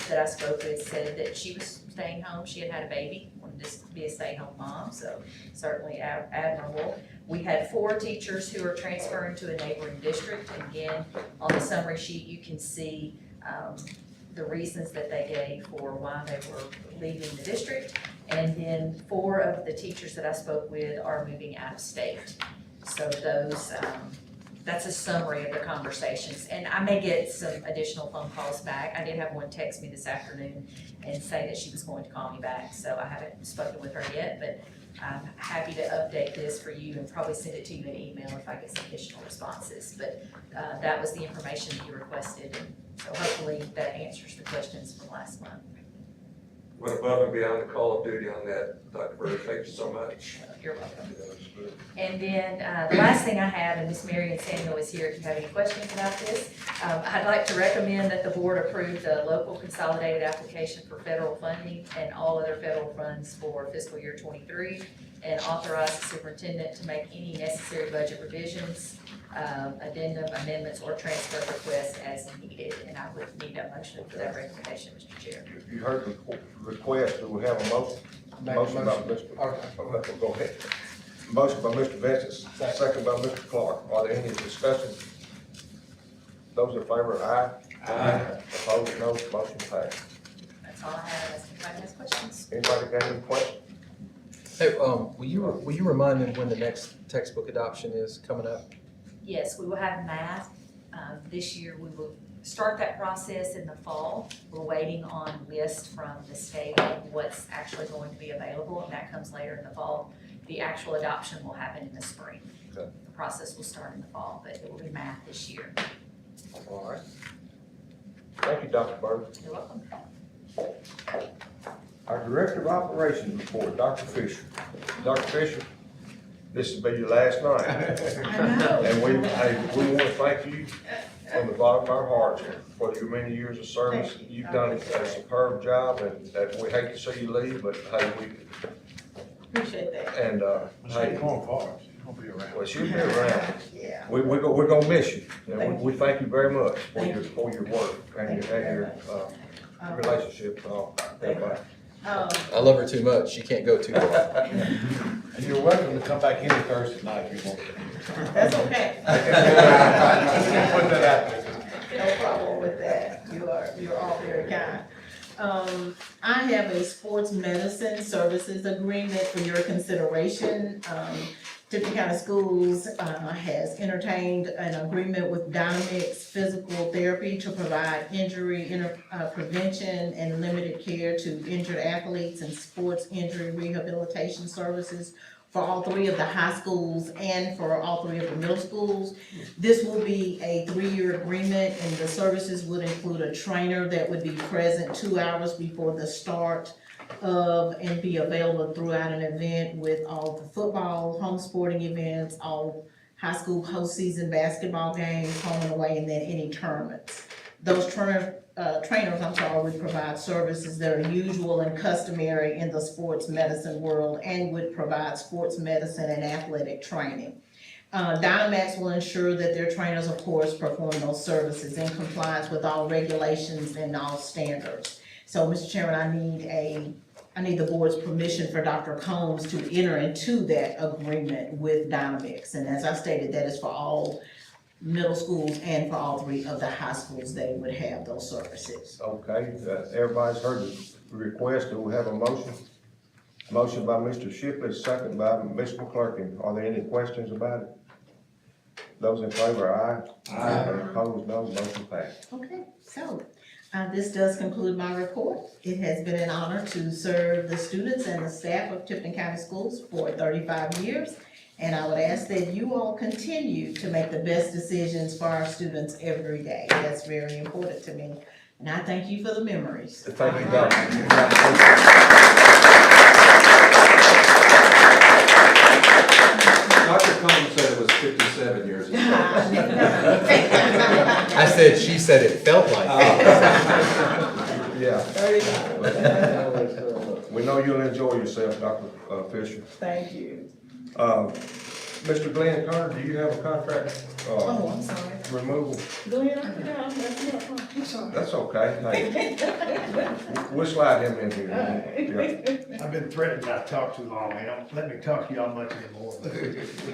that I spoke with said that she was staying home. She had a baby, wanted to be a stay-home mom, so certainly admirable. We had 4 teachers who are transferring to a neighboring district. And again, on the summary sheet, you can see the reasons that they gave for why they were leaving the district. And then 4 of the teachers that I spoke with are moving out of state. So those, that's a summary of the conversations. And I may get some additional phone calls back. I did have one text me this afternoon and say that she was going to call me back. So I haven't spoken with her yet, but I'm happy to update this for you and probably send it to you in email if I get some additional responses. But that was the information that you requested. And so hopefully that answers the questions from last month. Went above and beyond the call of duty on that, Dr. Bird. Thank you so much. You're welcome. And then the last thing I have, and Miss Marion Samuel is here if you have any questions about this, I'd like to recommend that the board approve the local consolidated application for federal funding and all other federal funds for fiscal year 23, and authorize the superintendent to make any necessary budget revisions, addendum, amendments, or transfer requests as needed. And I would need a motion for that recommendation, Mr. Chair. You heard the request, do we have a motion? Motion by Mr. Go ahead. Motion by Mr. Vincent, second by Mr. Clark. Are there any discussions? Those in favor, aye. Aye. Opposed, no. Motion passed. That's all I have, unless anybody has questions. Anybody got any questions? Hey, will you remind them when the next textbook adoption is coming up? Yes, we will have math. This year, we will start that process in the fall. We're waiting on a list from the state of what's actually going to be available, and that comes later in the fall. The actual adoption will happen in the spring. Okay. The process will start in the fall, but it will be math this year. All right. Thank you, Dr. Bird. You're welcome. Our Director of Operations report, Dr. Fisher. Dr. Fisher, this will be your last night. And we want to thank you from the bottom of our hearts for your many years of service. You've done a superb job, and that we hate to see you leave, but hey, Appreciate that. and, She's hey, going far, she's gonna be around. well, she'll be around. Yeah. We're gonna miss you. And Thank we thank you very much for Thank your work and your relationship with all, everybody. I love her too much, she can't go too far. And you're welcome to come back any Thursday night if you want to. That's okay. Put that out there. No problem with that. You're all very kind. I have a sports medicine services agreement for your consideration. Tipton County Schools, has entertained an agreement with Dynamics Physical Therapy to provide injury prevention and limited care to injured athletes and sports injury rehabilitation services for all three of the high schools and for all three of the middle schools. This will be a 3-year agreement, and the services would include a trainer that would be present 2 hours before the start of and be available throughout an event with all the football, home sporting events, all high school postseason basketball games, home and away, and then any tournaments. Those trainers would provide services that are usual and customary in the sports medicine world and would provide sports medicine and athletic training. Dynamax will ensure that their trainers, of course, perform those services in compliance with all regulations and all standards. So, Mr. Chairman, I need the board's permission for Dr. Combs to enter into that agreement with Dynamics. And as I stated, that is for all middle schools and for all three of the high schools, they would have those services. Okay, everybody's heard the request. Do we have a motion? Motion by Mr. Shipley, second by Ms. McClurkin. Are there any questions about it? Those in favor, aye. Aye. Opposed, no. Motion passed. Okay, so this does conclude my report. It has been an honor to serve the students and the staff of Tipton County Schools for 35 years. And I would ask that you all continue to make the best decisions for our students every day. That's very important to me. And I thank you for the memories. Thank you, Doctor. Dr. Combs said it was 57 years ago. I said, she said it felt like it. Yeah. 39. We know you'll enjoy yourself, Dr. Fisher. Thank you. Mr. Glenn Carter, do you have a contract, I'm sorry. removal? Glenn, I'm sorry. That's okay. Hey, we'll slide him in here. Yeah. I've been threatened not to talk too long. They don't let me talk to y'all much anymore.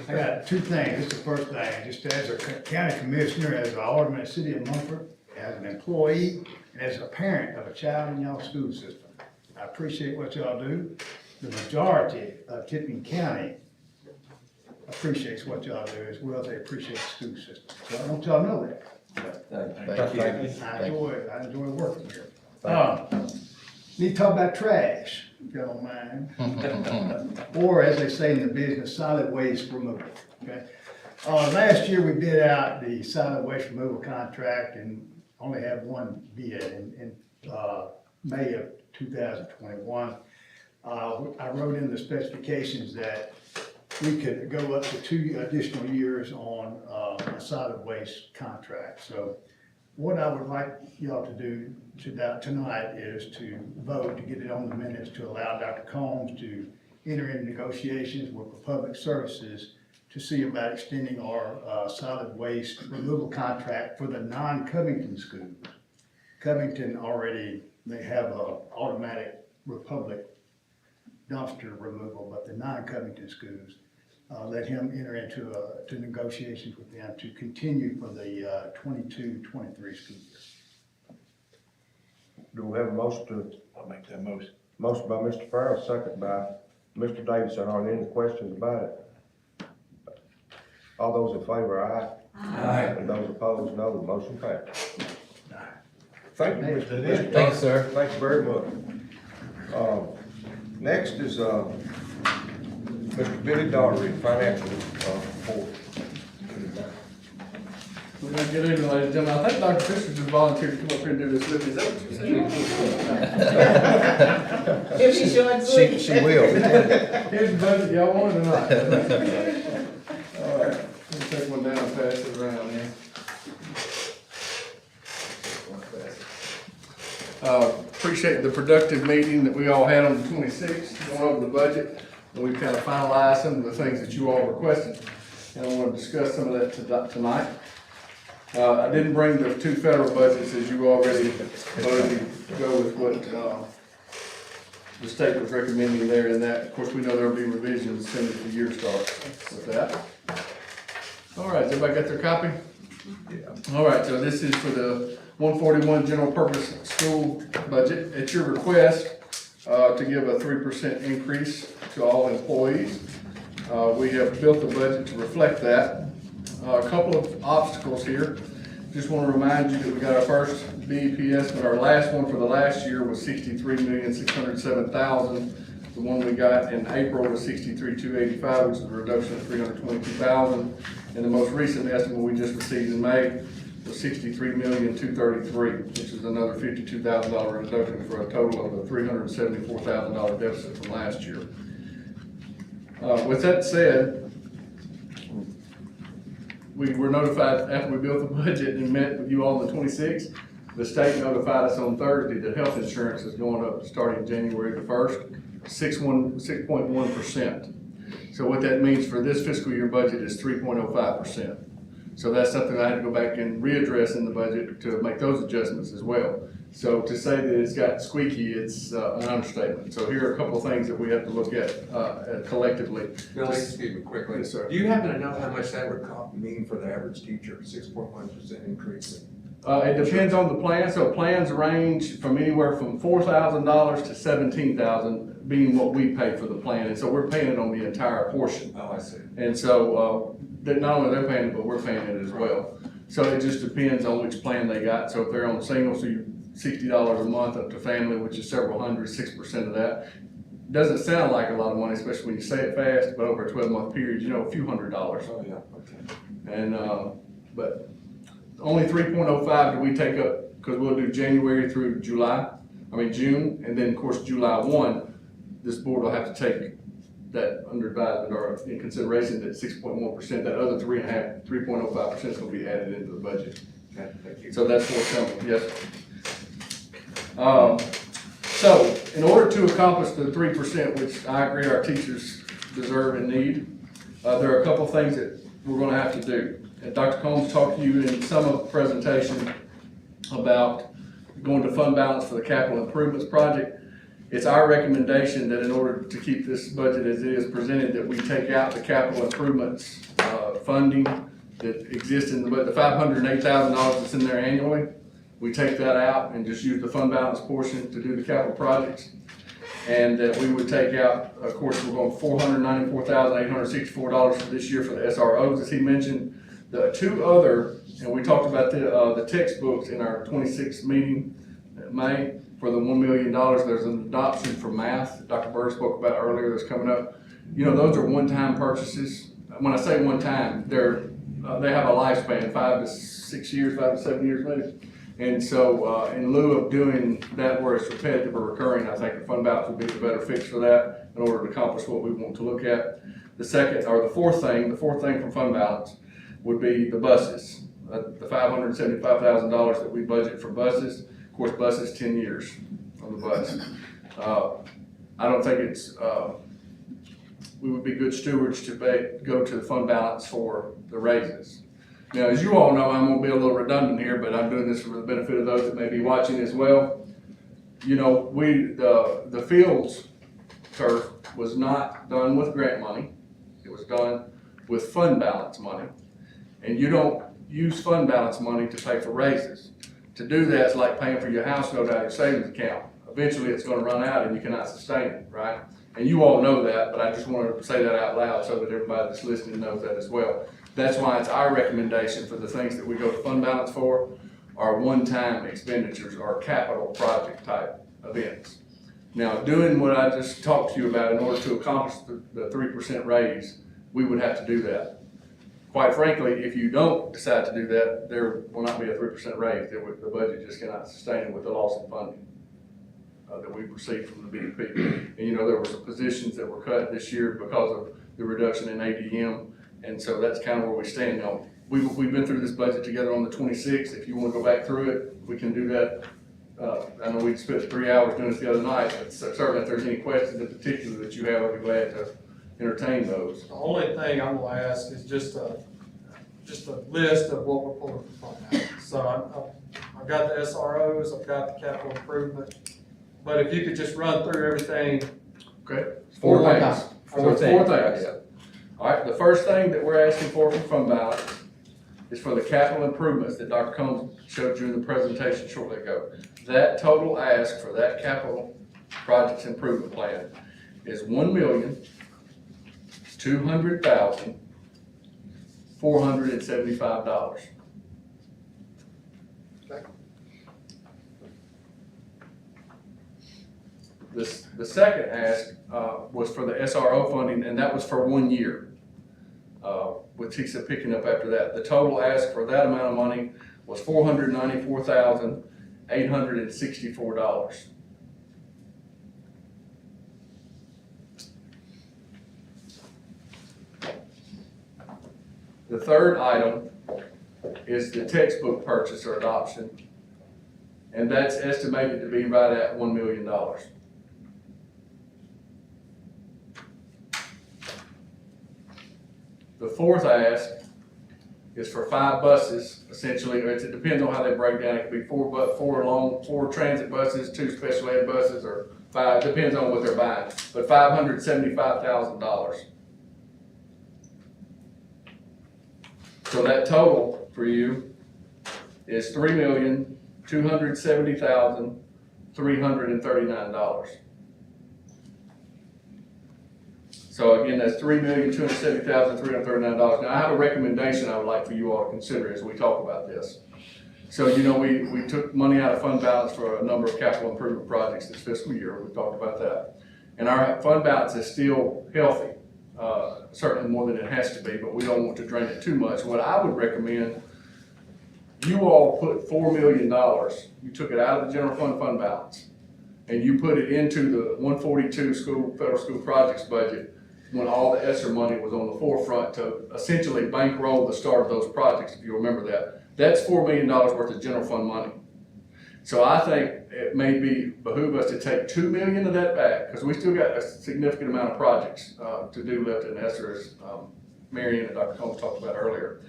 I got two things. This is the first thing. Just as a county commissioner, as an alderman in the city of Mumford, as an employee, and as a parent of a child in y'all's school system. I appreciate what y'all do. The majority of Tipton County appreciates what y'all do as well as they appreciate the school system. So I want y'all to know that. Thank you. I enjoy working here. Need to talk about trash, if you don't mind. Or as they say in the business, solid waste removal, okay? Last year we bid out the solid waste removal contract and only had one bid in May of 2021. I wrote in the specifications that we could go up to 2 additional years on a solid waste contract. So what I would like y'all to do tonight is to vote to get it on the minutes to allow Dr. Combs to enter into negotiations with Public Services to see about extending our solid waste removal contract for the non-Covington schools. Covington already, they have a automatic Republic dumpster removal, but the non-Covington schools, let him enter into, to negotiations with them to continue for the 22-23 school year. Do we have a motion to, I'll make that motion. motion by Mr. Farrell, second by Mr. Davidson. Are there any questions about it? All those in favor, aye. Aye. And those opposed, no. The motion passed. Thank you, Mr. Thank you, sir. Thank you very much. Next is, Mr. Billy Daugherty, financial, report. We're gonna get into it, ladies and gentlemen. I think Dr. Fisher just volunteered to come up here and do this with me. Is that what you're saying? If she's short and sweet. She will. Here's the budget, y'all want it or not? All right, let me take one down and pass it around here. Appreciate the productive meeting that we all had on the 26th, going over the budget. And we kind of finalized some of the things that you all requested. And I want to discuss some of that tonight. I didn't bring the two federal budgets as you already voted to go with what, the state was recommending there in that. Of course, we know there'll be revisions as soon as the year starts with that. All right, has everybody got their copy? Yeah. All right, so this is for the 141 general purpose school budget. It's your request, to give a 3% increase to all employees. We have built the budget to reflect that. A couple of obstacles here. Just want to remind you that we got our first BEP estimate. Our last one for the last year was $63,607,000. The one we got in April was $63,285, which is a reduction of $322,000. And the most recent estimate we just received in May was $63,233,000, which is another $52,000 reduction for a total of a $374,000 deficit from last year. With that said, we were notified after we built the budget and met with you all on the 26th. The state notified us on Thursday that health insurance is going up starting January the 1st, 6.1%. So what that means for this fiscal year budget is 3.05%. So that's something I had to go back and readdress in the budget to make those adjustments as well. So to say that it's got squeaky, it's an understatement. So here are a couple of things that we have to look at collectively. Billy, excuse me quickly. Yes, sir. Do you happen to know how much that would mean for the average teacher, 6.1% increase? It depends on the plan. So plans range from anywhere from $4,000 to $17,000 being what we pay for the plan. And so we're paying it on the entire portion. Oh, I see. And so not only they're paying it, but we're paying it as well. So it just depends on which plan they got. So if they're on single, so you $60 a month up to family, which is several hundred, 6% of that. Doesn't sound like a lot of money, especially when you say it fast, but over a 12-month period, you know, a few $100s. Oh, yeah, okay. And, but only 3.05 do we take up, because we'll do January through June, and then of course, July 1, this board will have to take that under advisement or in consideration that 6.1%, that other 3.05% is going to be added into the budget. Okay, thank you. So that's forthcoming, yes. So in order to accomplish the 3%, which I agree our teachers deserve and need, there are a couple things that we're going to have to do. And Dr. Combs talked to you in some of the presentation about going to fund balance for the capital improvements project. It's our recommendation that in order to keep this budget as it is presented, that we take out the capital improvements funding that exists in the budget, the $508,000 that's in there annually. We take that out and just use the fund balance portion to do the capital projects. And that we would take out, of course, we're going $494,864 for this year for the SROs, as he mentioned. The two other, and we talked about the textbooks in our 26th meeting in May for the $1 million. There's an adoption for math that Dr. Bird spoke about earlier that's coming up. You know, those are one-time purchases. When I say one time, they have a lifespan, 5 to 6 years, 5 to 7 years maybe. And so in lieu of doing that where it's repetitive or recurring, I think the fund balance would be the better fix for that in order to accomplish what we want to look at. The fourth thing from fund balance would be the buses. The $575,000 that we budget for buses. Of course, buses 10 years on the bus. I don't think we would be good stewards to go to the fund balance for the raises. Now, as you all know, I'm going to be a little redundant here, but I'm doing this for the benefit of those that may be watching as well. You know, the fields turf was not done with grant money. It was done with fund balance money. And you don't use fund balance money to pay for raises. To do that is like paying for your house note out of your savings account. Eventually, it's gonna run out and you cannot sustain it, right? And you all know that, but I just wanted to say that out loud so that everybody that's listening knows that as well. That's why it's our recommendation for the things that we go to fund balance for are one-time expenditures or capital project type events. Now, doing what I just talked to you about in order to accomplish the 3% raise, we would have to do that. Quite frankly, if you don't decide to do that, there will not be a 3% raise. The budget just cannot sustain it with the loss of funding that we've received from the BDP. And you know, there were some positions that were cut this year because of the reduction in ADM. And so that's kind of where we stand now. We've been through this budget together on the 26th. If you want to go back through it, we can do that. I know we spent 3 hours doing it the other night, but certainly if there's any questions in particular that you have, I'd be glad to entertain those. The only thing I'm gonna ask is just a list of what we're pulling from fund balance. So I've got the SROs, I've got the capital improvement, but if you could just run through everything. Okay, four things. Four things. Yeah. All right, the first thing that we're asking for from fund balance is for the capital improvements that Dr. Combs showed you in the presentation shortly ago. That total ask for that capital projects improvement plan is $1,200,475. The second ask was for the SRO funding, and that was for 1 year, with TISA picking up after that. The total ask for that amount of money was $494,864. The third item is the textbook purchase or adoption, and that's estimated to be right at $1 million. The fourth ask is for 5 buses, essentially. It depends on how they break down. It could be 4 transit buses, 2 special ed buses, or 5, depends on what they're buying, but $575,000. So that total for you is $3,270,339. So again, that's $3,270,339. Now I have a recommendation I would like for you all to consider as we talk about this. So you know, we took money out of fund balance for a number of capital improvement projects this fiscal year. We talked about that. And our fund balance is still healthy, certainly more than it has to be, but we don't want to drain it too much. What I would recommend, you all put $4 million, you took it out of the general fund balance, and you put it into the 142 federal school projects budget when all the ESSER money was on the forefront to essentially bankroll the start of those projects, if you remember that. That's $4 million worth of general fund money. So I think it may behoove us to take $2 million of that back, because we still got a significant amount of projects to do left in ESSER, as Marion and Dr. Combs talked about earlier.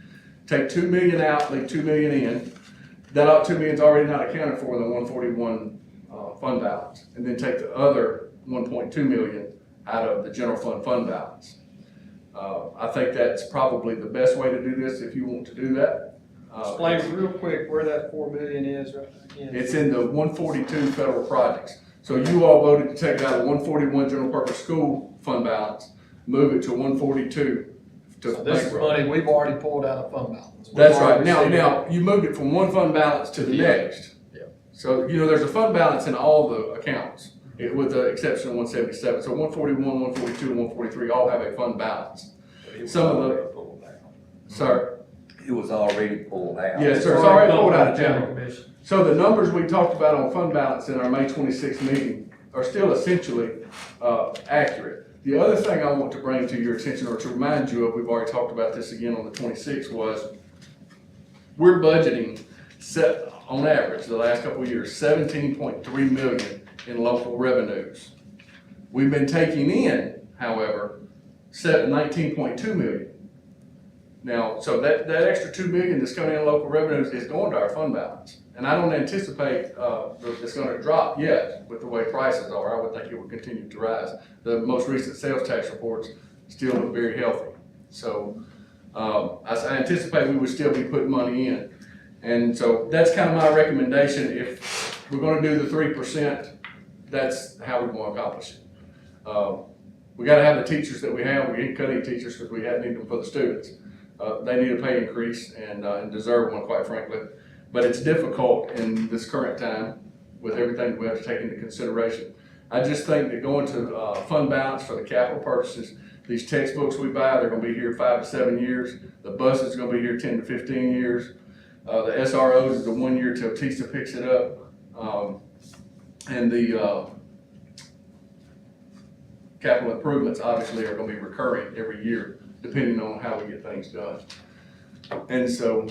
Take $2 million out, leave $2 million in. That $2 million is already not accounted for in the 141 fund balance, and then take the other 1.2 million out of the general fund balance. I think that's probably the best way to do this if you want to do that. Explain real quick where that 4 million is right again. It's in the 142 federal projects. So you all voted to take it out of 141 general purpose school fund balance, move it to 142. So this is money we've already pulled out of fund balance. That's right. Now you moved it from one fund balance to the next. So, you know, there's a fund balance in all the accounts, with the exception of 177. So 141, 142, and 143 all have a fund balance. Some of the, sir? It was already pulled out. Yes, sir, it's already pulled out of general. So the numbers we talked about on fund balance in our May 26th meeting are still essentially accurate. The other thing I want to bring to your attention, or to remind you of, we've already talked about this again on the 26th, was we're budgeting on average, the last couple of years, $17.3 million in local revenues. We've been taking in, however, $19.2 million. Now, so that extra $2 million that's coming in local revenues is going to our fund balance. And I don't anticipate it's going to drop yet with the way prices are. I would think it would continue to rise. The most recent sales tax reports still look very healthy. So, I anticipate we would still be putting money in. And so that's kind of my recommendation. If we're gonna do the 3%, that's how we're gonna accomplish it. We gotta have the teachers that we have. We ain't cut any teachers because we need them for the students. They need a pay increase and deserve one, quite frankly. But it's difficult in this current time with everything we have to take into consideration. I just think that going to fund balance for the capital purchases, these textbooks we buy, they're gonna be here 5 to 7 years. The bus is gonna be here 10 to 15 years. The SROs is the 1 year till TISA picks it up. And the capital improvements obviously are gonna be recurring every year, depending on how we get things done. And so,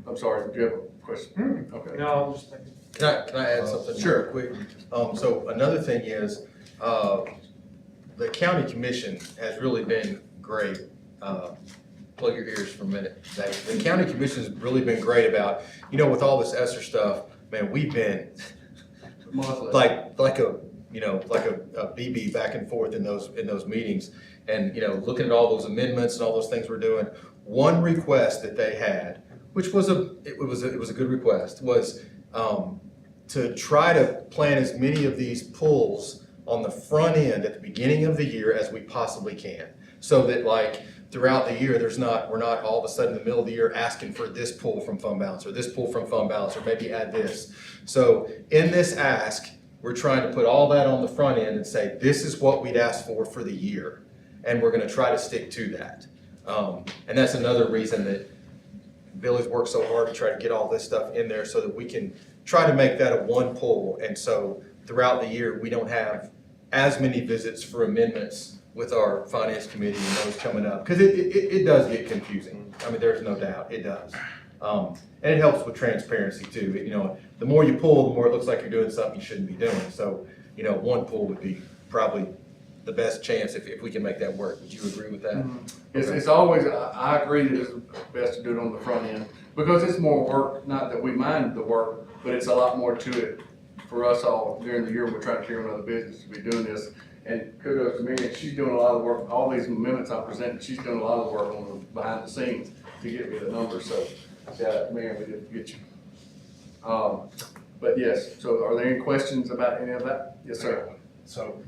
I'm sorry, do you have a question? Okay. No, I'm just thinking. Can I add something? Sure. Quick? So another thing is, the county commission has really been great. Plug your ears for a minute. The county commission has really been great about, with all this ESSER stuff, man, we've been like a BB back and forth in those meetings. And, looking at all those amendments and all those things we're doing. One request that they had, which was a good request, was to try to plan as many of these pulls on the front end at the beginning of the year as we possibly can. So that throughout the year, we're not all of a sudden in the middle of the year asking for this pull from fund balance or this pull from fund balance or maybe add this. So in this ask, we're trying to put all that on the front end and say, this is what we'd ask for the year. And we're gonna try to stick to that. And that's another reason that Billy's worked so hard to try to get all this stuff in there so that we can try to make that a one pull. And so throughout the year, we don't have as many visits for amendments with our finance committee and those coming up. Because it does get confusing. I mean, there's no doubt, it does. And it helps with transparency too. The more you pull, the more it looks like you're doing something you shouldn't be doing. So, one pull would be probably the best chance if we can make that work. Would you agree with that? Mm-hmm. It's always, I agree that it's best to do it on the front end because it's more work, not that we mind the work, but it's a lot more to it for us all during the year. We're trying to carry on other business to be doing this. And kudos to me, and she's doing a lot of work. All these amendments I'm presenting, she's doing a lot of work on the behind the scenes to get me the numbers. So shout out to me, and we didn't get you. But yes, so are there any questions about any of that? Yes, sir. So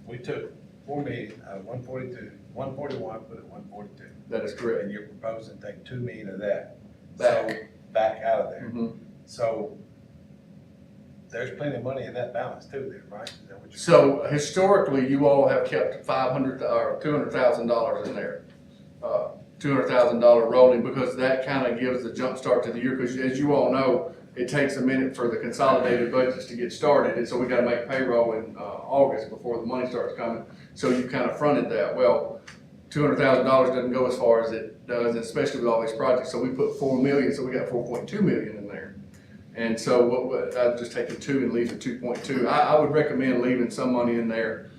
we took 4 million out of 142, 141, put it 142. That is correct. And you're proposing to take 2 million of that. Back. So, back out of there. Mm-hmm. So there's plenty of money in that balance too there, right? Is that what you're So historically, you all have kept $500 or $200,000 in there. $200,000 rolling because that kind of gives the jump start to the year. Because as you all know, it takes a minute for the consolidated budgets to get started. And so we got to make payroll in August before the money starts coming. So you kind of fronted that. Well, $200,000 doesn't go as far as it does, especially with all these projects. So we put 4 million, so we got 4.2 million in there. And so I'd just take the 2 and leave the 2.2. I would recommend leaving some money in there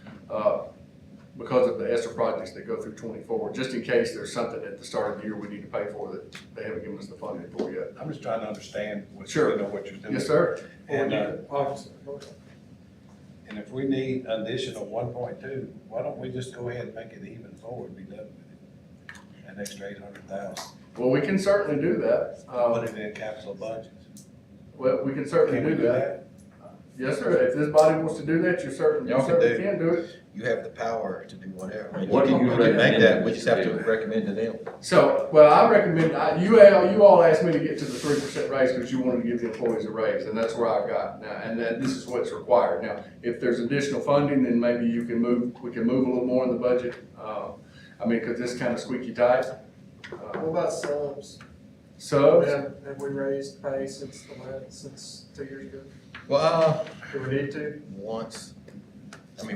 because of the ESSER projects that go through 24, just in case there's something at the start of the year we need to pay for that they haven't given us the funding for yet. I'm just trying to understand what Sure. what you're doing. Yes, sir. And, Obviously. and if we need additional 1.2, why don't we just go ahead and make it even forward, be done with it? An extra 800,000. Well, we can certainly do that. Put it in capital budgets. Well, we can certainly Can we do that. Yes, sir. If this body wants to do that, you certainly can do it. You have the power to do whatever. What do you can make recommend that, we just have to to do? recommend to them. So, well, I recommend, you all asked me to get to the 3% raise because you wanted to give the employees a raise, and that's where I got now, and that this is what's required. Now, if there's additional funding, then maybe we can move a little more in the budget. Because this kind of squeaky tight. What about subs? Subs? Have we raised pay since 2 years ago? Well, Do we need to? once,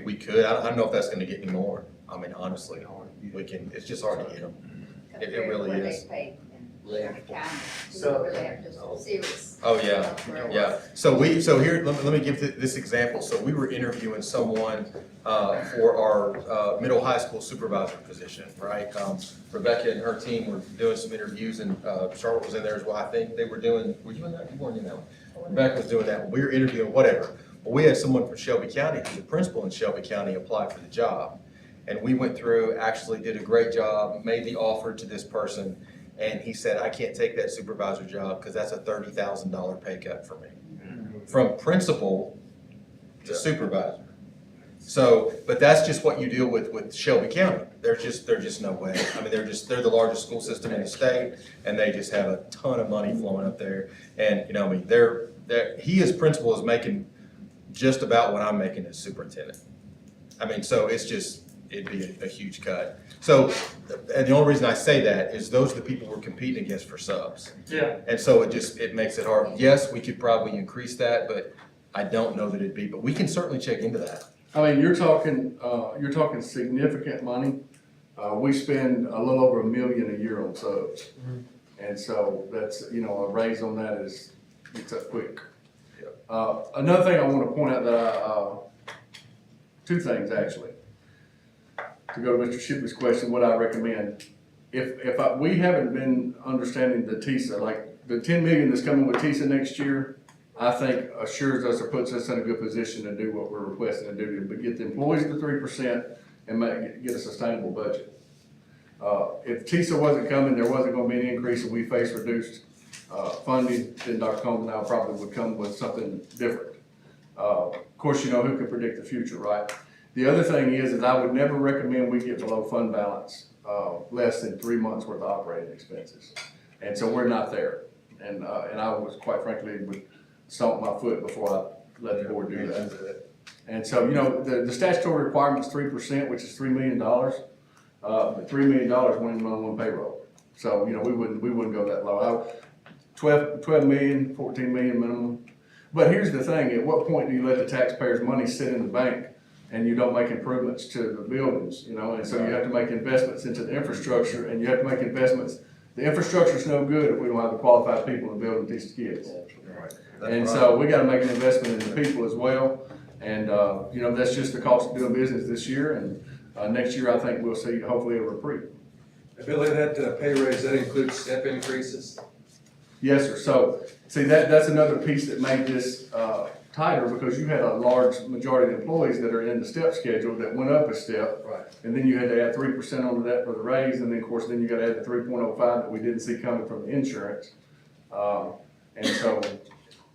we could, I don't know if that's gonna get any more. Honestly, we can, it's just hard to get them. It really is. So- Oh, yeah. So here, let me give this example. So we were interviewing someone for our middle high school supervisor position, right? Rebecca and her team were doing some interviews, and Charlotte was in there as well. I think they were doing, were you in that? You weren't in that one. Rebecca was doing that one. We were interviewing, whatever. Well, we had someone from Shelby County, who's a principal in Shelby County, apply for the job. And we went through, actually did a great job, made the offer to this person, and he said, I can't take that supervisor job because that's a $30,000 pay cut for me. From principal to supervisor. So, but that's just what you deal with Shelby County. There's just no way. I mean, they're the largest school system in the state, and they just have a ton of money flowing up there. And, I mean, he as principal is making just about what I'm making as superintendent. I mean, so it'd be a huge cut. So, and the only reason I say that is those are the people we're competing against for subs. Yeah. And so it makes it hard. Yes, we could probably increase that, but I don't know that it'd be, but we can certainly check into that. I mean, you're talking significant money. We spend a little over $1 million a year on subs. And so that's, a raise on that it's up quick. Another thing I want to point out that two things actually. To go to Mr. Shipley's question, what I recommend. We haven't been understanding the TISA, like the 10 million that's coming with TISA next year, I think assures us or puts us in a good position to do what we're requesting to do, to get the employees to 3% and get a sustainable budget. If TISA wasn't coming, there wasn't gonna be an increase and we face reduced funding, then Dr. Coleman now probably would come with something different. Of course, who can predict the future, right? The other thing is I would never recommend we get below fund balance, less than 3 months worth of operating expenses. And so we're not there. And I was quite frankly would stomp my foot before I let the board do that. And so, the statutory requirement is 3%, which is $3 million. But $3 million won't even on one payroll. So, we wouldn't go that low. 12 million, 14 million minimum. But here's the thing, at what point do you let the taxpayers' money sit in the bank and you don't make improvements to the buildings, and so you have to make investments into the infrastructure, and you have to make investments. The infrastructure's no good if we don't have the qualified people to build and teach the kids. And so we gotta make an investment in the people as well, and, that's just the cost of doing business this year, and next year I think we'll see hopefully a reprieve. Billy, that pay raise, that includes step increases? Yes, sir. So, see, that's another piece that made this tighter, because you had a large majority of the employees that are in the step schedule that went up a step. Right. And then you had to add 3% onto that for the raise, and then, of course, then you gotta add the 3.05 that we didn't see coming from the insurance. And so,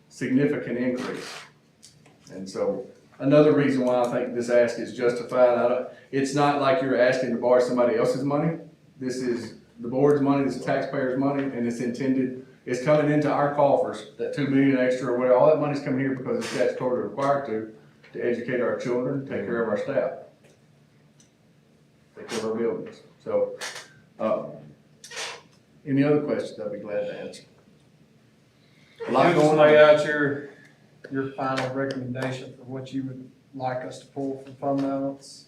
significant increase. And so, another reason why I think this ask is justified, it's not like you're asking to borrow somebody else's money. This is the board's money, this is taxpayers' money, and it's coming into our coffers, that 2 million extra or whatever, all that money's coming here because it's statutorily required to educate our children, take care of our staff, take care of our buildings. So, any other questions, I'd be glad to answer. A lot Just going lay on. out your final recommendation for what you would like us to pull from fund balance.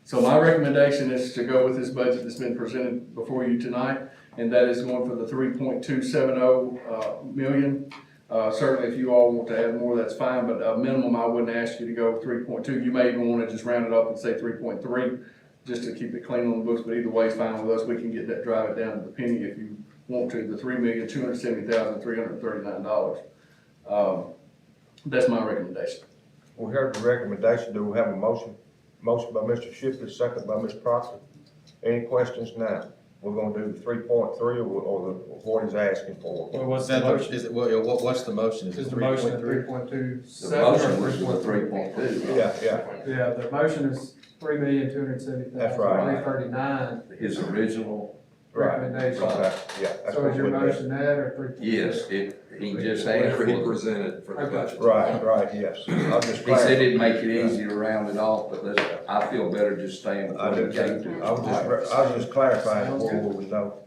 So my recommendation is to go with this budget that's been presented before you tonight, and that is going for the 3.270 million. Certainly if you all want to add more, that's fine, but a minimum, I wouldn't ask you to go 3.2. You may even want to just round it up and say 3.3, just to keep it clean on the books, but either way is fine with us. We can get that, drive it down to the penny if you want to, the $3,270,339. That's my recommendation. We heard the recommendation. Do we have a motion? Motion by Mr. Shipley, second by Ms. Proctor. Any questions now? We're gonna do the 3.3 or what he's asking for. Well, what's Is the that motion? what's the motion? Is the motion at 3.3? 3.27? The motion was for 3.2. Yeah. Yeah, the motion is 3,270,339. That's right. 339 His original, recommendation. Okay, yeah. that's So what is your we did. motion that or 3.2? yes, he just asked Whatever he for, presented for the budget. Right, yes. I'll just he clarify. said it'd make it easy to round it off, but I feel better just staying with I what he did came too. to. I was just clarifying before we know.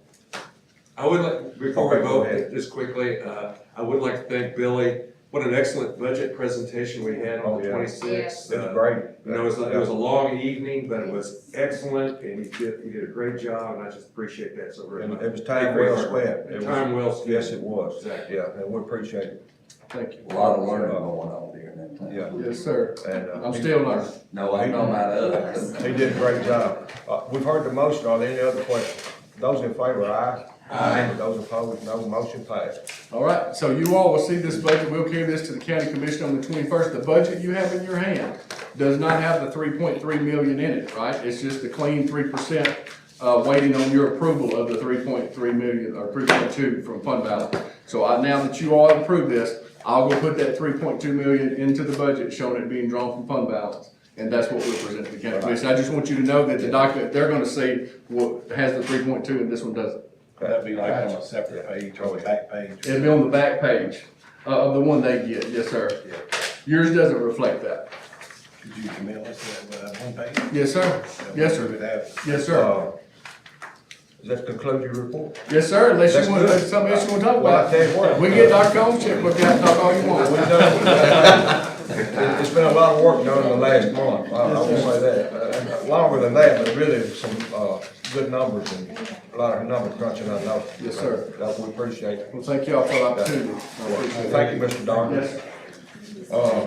I would like, before we Okay, go vote, ahead. just quickly, I would like to thank Billy. What an excellent budget presentation we had on the Oh, yeah. 26th. It was great. It was a long evening, but it was excellent, and he did a great job, and I just appreciate that so very And much. it was time well spent. It was- Time well spent. Yes, it was. Exactly. Yeah, and we appreciate it. Thank you. A lot of learning going on during that time. Yeah. Yes, sir. And, I'm still learning. No, I'm talking about us. He did a great job. We've heard the motion. Are there any other questions? Those in favor, aye. Aye. Those opposed, no. Motion passed. All right, so you all will see this budget, we'll carry this to the county commission on the 21st. The budget you have in your hand does not have the 3.3 million in it, right? It's just a clean 3%, waiting on your approval of the 3.3 million, or 3.2 from fund balance. So now that you all approve this, I'll go put that 3.2 million into the budget, showing it being drawn from fund balance. And that's what we'll present to the county commission. I just want you to know that the document, they're gonna see what has the 3.2 and this one doesn't. That'd be like on a separate page or a back page. It'll be on the back page of the one they get, yes, sir. Yours doesn't reflect that. Could you email us that one page? Yes, sir. Yes, sir. Yes, sir. Does that conclude your report? Yes, sir, unless That's you want, good. something else you want to talk Well, I about. tell you what. We can get Dr. Combs check, look at, talk all you want. We've done- It's been a lot of work done in the last month, I will say that. Longer than that, but really some, good numbers and a lot of number crunching, I know. Yes, sir. We appreciate it. Well, thank y'all for the opportunity. I appreciate it. Thank you, Mr. Darby. Yes.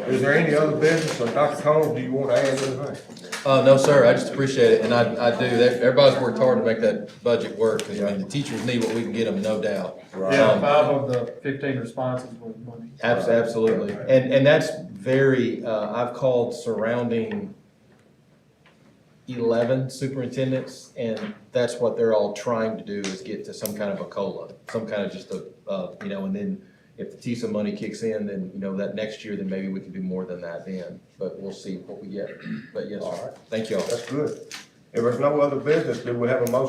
Is there any other business, or Dr. Combs, do you want to add anything? No, sir, I just appreciate it, and I do, everybody's worked hard to make that budget work, 'cause, I mean, the teachers need what we can get them, no doubt. Yeah, 5 of the 15 responses were money. Absolutely, and that's very, I've called surrounding 11 superintendents, and that's what they're all trying to do, is get to some kind of a COLA, some kind of just a, and then if the TISA money kicks in, then, that next year, then maybe we can do more than that then, but we'll see what we get. But yes, All right. thank you all. That's good. If there's no other business, then we have a motion